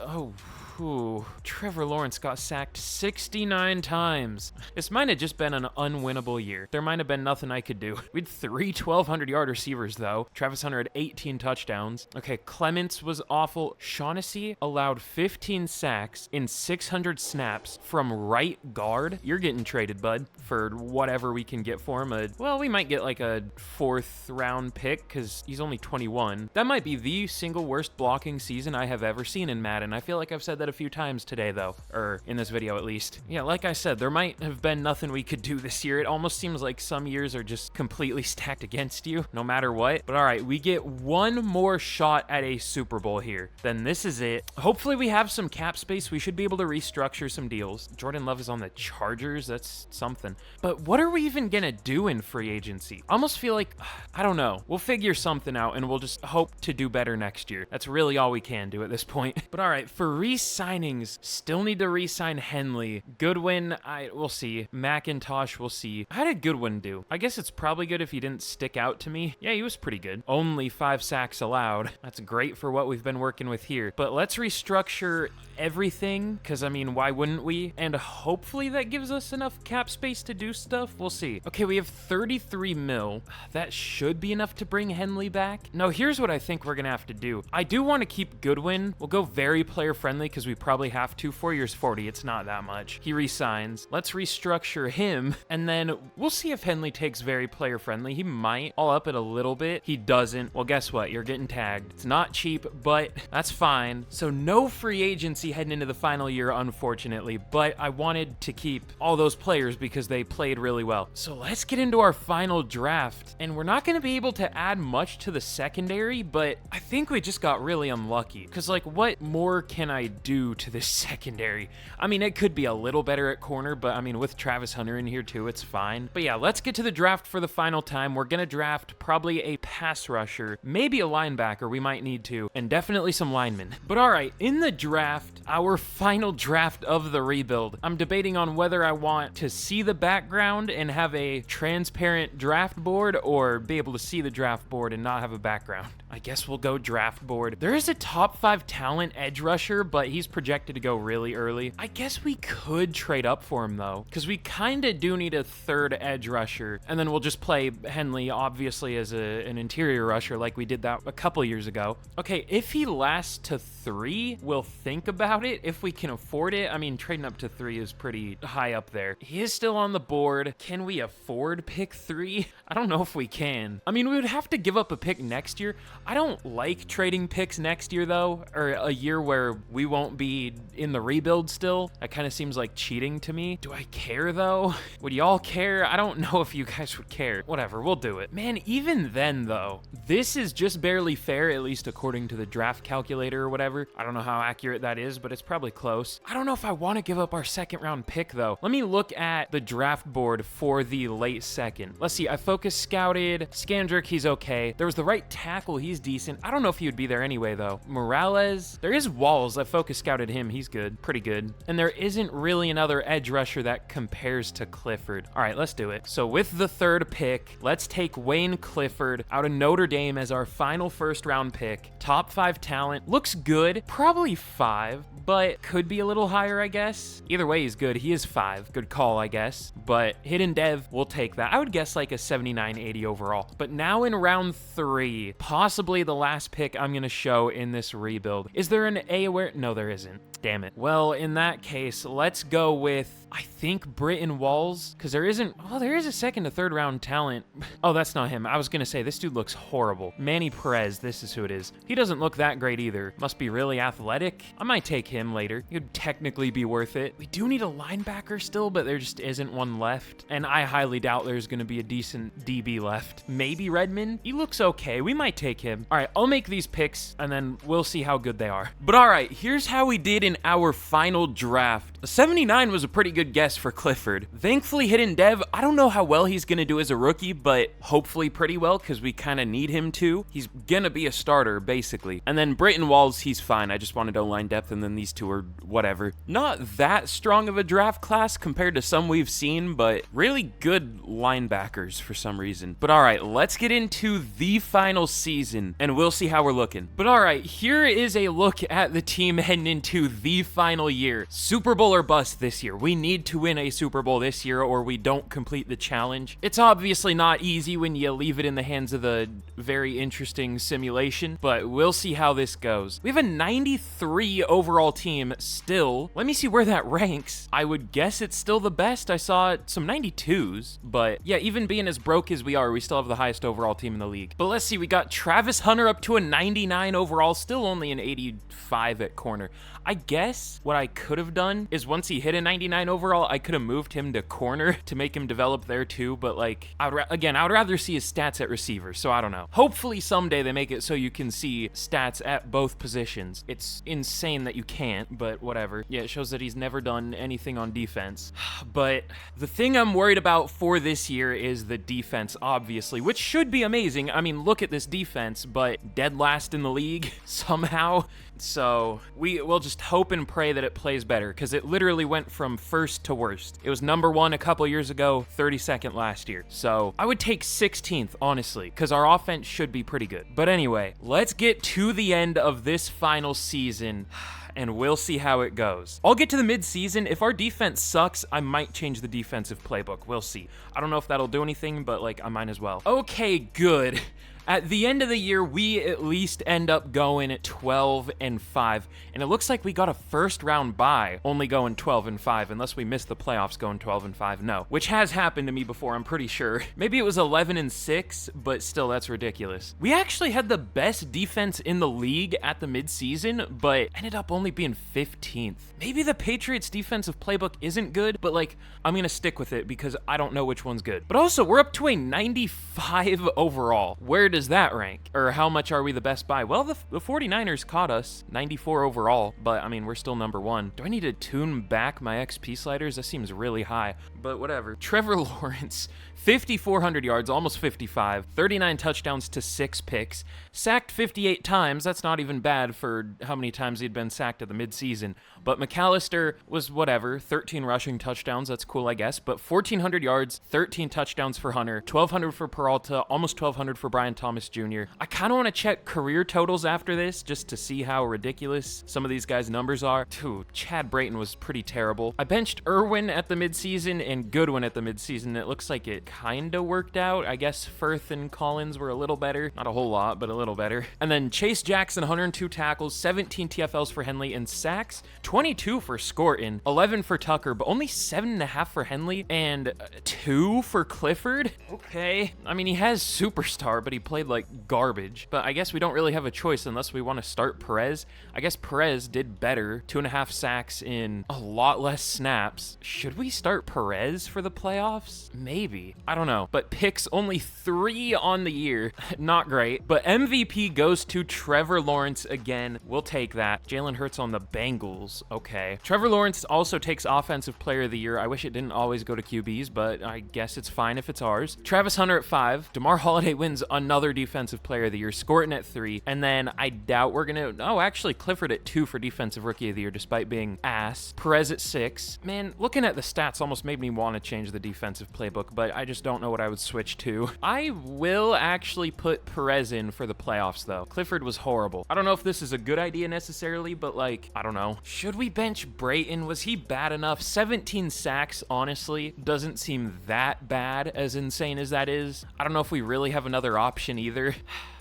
Trevor Lawrence got sacked 69 times. This might have just been an unwinnable year. There might have been nothing I could do. We had 3 1,200-yard receivers, though. Travis Hunter had 18 touchdowns. Okay, Clements was awful. Shaughnessy allowed 15 sacks in 600 snaps from right guard. You're getting traded, bud, for whatever we can get for him. Well, we might get like a 4th-round pick because he's only 21. That might be the single worst blocking season I have ever seen in Madden. I feel like I've said that a few times today, though, or in this video at least. Yeah, like I said, there might have been nothing we could do this year. It almost seems like some years are just completely stacked against you, no matter what. But all right, we get one more shot at a Super Bowl here. Then this is it. Hopefully we have some cap space. We should be able to restructure some deals. Jordan Love is on the Chargers. That's something. But what are we even gonna do in free agency? I almost feel like, I don't know. We'll figure something out and we'll just hope to do better next year. That's really all we can do at this point. But all right, for signings, still need to re-sign Henley. Goodwin, we'll see. McIntosh, we'll see. How did Goodwin do? I guess it's probably good if he didn't stick out to me. Yeah, he was pretty good. Only 5 sacks allowed. That's great for what we've been working with here. But let's restructure everything, because I mean, why wouldn't we? And hopefully that gives us enough cap space to do stuff. We'll see. Okay, we have 33 mil. That should be enough to bring Henley back. No, here's what I think we're gonna have to do. I do want to keep Goodwin. We'll go very player friendly because we probably have to. 4 years, 40. It's not that much. He resigns. Let's restructure him, and then we'll see if Henley takes very player friendly. He might. I'll up it a little bit. He doesn't. Well, guess what? You're getting tagged. It's not cheap, but that's fine. So no free agency heading into the final year, unfortunately, but I wanted to keep all those players because they played really well. So let's get into our final draft, and we're not going to be able to add much to the secondary, but I think we just got really unlucky because, like, what more can I do to this secondary? I mean, it could be a little better at corner, but I mean, with Travis Hunter in here too, it's fine. But yeah, let's get to the draft for the final time. We're gonna draft probably a pass rusher, maybe a linebacker, we might need to, and definitely some linemen. But all right, in the draft, our final draft of the rebuild, I'm debating on whether I want to see the background and have a transparent draft board or be able to see the draft board and not have a background. I guess we'll go draft board. There is a top 5 talent edge rusher, but he's projected to go really early. I guess we could trade up for him though, because we kind of do need a 3rd edge rusher, and then we'll just play Henley obviously as an interior rusher like we did that a couple years ago. Okay, if he lasts to 3, we'll think about it if we can afford it. I mean, trading up to 3 is pretty high up there. He is still on the board. Can we afford pick 3? I don't know if we can. I mean, we would have to give up a pick next year. I don't like trading picks next year though, or a year where we won't be in the rebuild still. That kind of seems like cheating to me. Do I care though? Would y'all care? I don't know if you guys would care. Whatever, we'll do it. Man, even then though, this is just barely fair, at least according to the draft calculator or whatever. I don't know how accurate that is, but it's probably close. I don't know if I want to give up our second round pick though. Let me look at the draft board for the late second. Let's see, I focus scouted. Skandrick, he's okay. There was the right tackle, he's decent. I don't know if he would be there anyway though. Morales, there is Walls. I focus scouted him, he's good, pretty good. And there isn't really another edge rusher that compares to Clifford. All right, let's do it. So with the third pick, let's take Wayne Clifford out of Notre Dame as our final first round pick. Top 5 talent, looks good, probably 5, but could be a little higher, I guess. Either way, he's good. He is 5. Good call, I guess. But hidden dev, we'll take that. I would guess like a 79, 80 overall. But now in round 3, possibly the last pick I'm going to show in this rebuild. Is there an A aware? No, there isn't. Damn it. Well, in that case, let's go with, I think, Britton Walls, because there isn't, oh, there is a second to third round talent. Oh, that's not him. I was going to say, this dude looks horrible. Manny Perez, this is who it is. He doesn't look that great either. Must be really athletic. I might take him later. He'd technically be worth it. We do need a linebacker still, but there just isn't one left. And I highly doubt there's going to be a decent DB left. Maybe Redmond? He looks okay. We might take him. All right, I'll make these picks, and then we'll see how good they are. But all right, here's how we did in our final draft. A 79 was a pretty good guess for Clifford. Thankfully, hidden dev, I don't know how well he's going to do as a rookie, but hopefully pretty well, because we kind of need him to. He's going to be a starter, basically. And then Britton Walls, he's fine. I just wanted O-line depth, and then these two are whatever. Not that strong of a draft class compared to some we've seen, but really good linebackers for some reason. But all right, let's get into the final season, and we'll see how we're looking. But all right, here is a look at the team heading into the final year. Super Bowl or bust this year. We need to win a Super Bowl this year or we don't complete the challenge. It's obviously not easy when you leave it in the hands of the very interesting simulation, but we'll see how this goes. We have a 93 overall team still. Let me see where that ranks. I would guess it's still the best. I saw some 92s, but yeah, even being as broke as we are, we still have the highest overall team in the league. But let's see, we got Travis Hunter up to a 99 overall, still only an 85 at corner. I guess what I could have done is once he hit a 99 overall, I could have moved him to corner to make him develop there too. But like, I would rather see his stats at receiver. So I don't know. Hopefully someday they make it so you can see stats at both positions. It's insane that you can't, but whatever. Yeah, it shows that he's never done anything on defense. But the thing I'm worried about for this year is the defense, obviously, which should be amazing. I mean, look at this defense, but dead last in the league somehow. So we'll just hope and pray that it plays better, because it literally went from first to worst. It was number 1 a couple years ago, 32nd last year. So I would take 16th, honestly, because our offense should be pretty good. But anyway, let's get to the end of this final season, and we'll see how it goes. I'll get to the mid-season. If our defense sucks, I might change the defensive playbook. We'll see. I don't know if that'll do anything, but like, I might as well. Okay, good. At the end of the year, we at least end up going at 12-5, and it looks like we got a first round bye, only going 12-5, unless we missed the playoffs going 12-5. No, which has happened to me before, I'm pretty sure. Maybe it was 11-6, but still, that's ridiculous. We actually had the best defense in the league at the midseason, but ended up only being 15th. Maybe the Patriots defensive playbook isn't good, but like, I'm gonna stick with it because I don't know which one's good. But also, we're up to a 95 overall. Where does that rank? Or how much are we the best by? Well, the 49ers caught us, 94 overall, but I mean, we're still number 1. Do I need to tune back my XP sliders? That seems really high, but whatever. Trevor Lawrence, 5,400 yards, almost 55, 39 touchdowns to 6 picks, sacked 58 times. That's not even bad for how many times he'd been sacked at the midseason. But McAllister was whatever, 13 rushing touchdowns. That's cool, I guess. But 1,400 yards, 13 touchdowns for Hunter, 1,200 for Peralta, almost 1,200 for Brian Thomas Jr. I kind of want to check career totals after this just to see how ridiculous some of these guys' numbers are. Dude, Chad Brayton was pretty terrible. I benched Irwin at the midseason, and Goodwin at the midseason. It looks like it kind of worked out. I guess Firth and Collins were a little better. Not a whole lot, but a little better. And then Chase Jackson, 102 tackles, 17 TFLs for Henley, and sacks, 22 for Scorton, 11 for Tucker, but only 7.5 for Henley, and 2 for Clifford? Okay. I mean, he has superstar, but he played like garbage. But I guess we don't really have a choice unless we want to start Perez. I guess Perez did better, 2.5 sacks in a lot less snaps. Should we start Perez for the playoffs? Maybe. I don't know. But picks only 3 on the year. Not great. But MVP goes to Trevor Lawrence again. We'll take that. Jalen Hurts on the Bengals. Okay. Trevor Lawrence also takes Offensive Player of the Year. I wish it didn't always go to QBs, but I guess it's fine if it's ours. Travis Hunter at 5. DeMar Holiday wins another Defensive Player of the Year. Scorton at 3. And then I doubt we're gonna... Oh, actually, Clifford at 2 for Defensive Rookie of the Year, despite being ass. Perez at 6. Man, looking at the stats almost made me want to change the defensive playbook, but I just don't know what I would switch to. I will actually put Perez in for the playoffs, though. Clifford was horrible. I don't know if this is a good idea necessarily, but like, I don't know. Should we bench Brayton? Was he bad enough? 17 sacks, honestly, doesn't seem that bad, as insane as that is. I don't know if we really have another option either.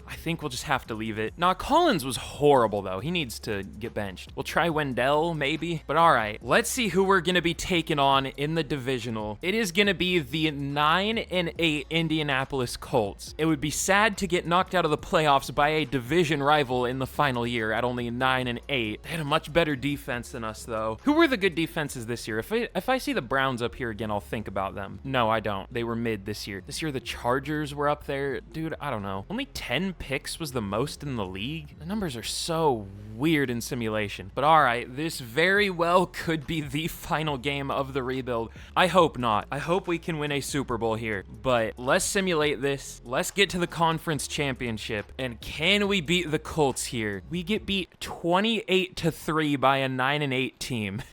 I think we'll just have to leave it. Nah, Collins was horrible, though. He needs to get benched. We'll try Wendell, maybe. But all right, let's see who we're going to be taking on in the divisional. It is going to be the 9-8 Indianapolis Colts. It would be sad to get knocked out of the playoffs by a division rival in the final year at only 9-8. They had a much better defense than us, though. Who were the good defenses this year? If I see the Browns up here again, I'll think about them. No, I don't. They were mid this year. This year, the Chargers were up there. Dude, I don't know. Only 10 picks was the most in the league. The numbers are so weird in simulation. But all right, this very well could be the final game of the rebuild. I hope not. I hope we can win a Super Bowl here. But let's simulate this. Let's get to the conference championship. And can we beat the Colts here? We get beat 28-3 by a 9-8 team.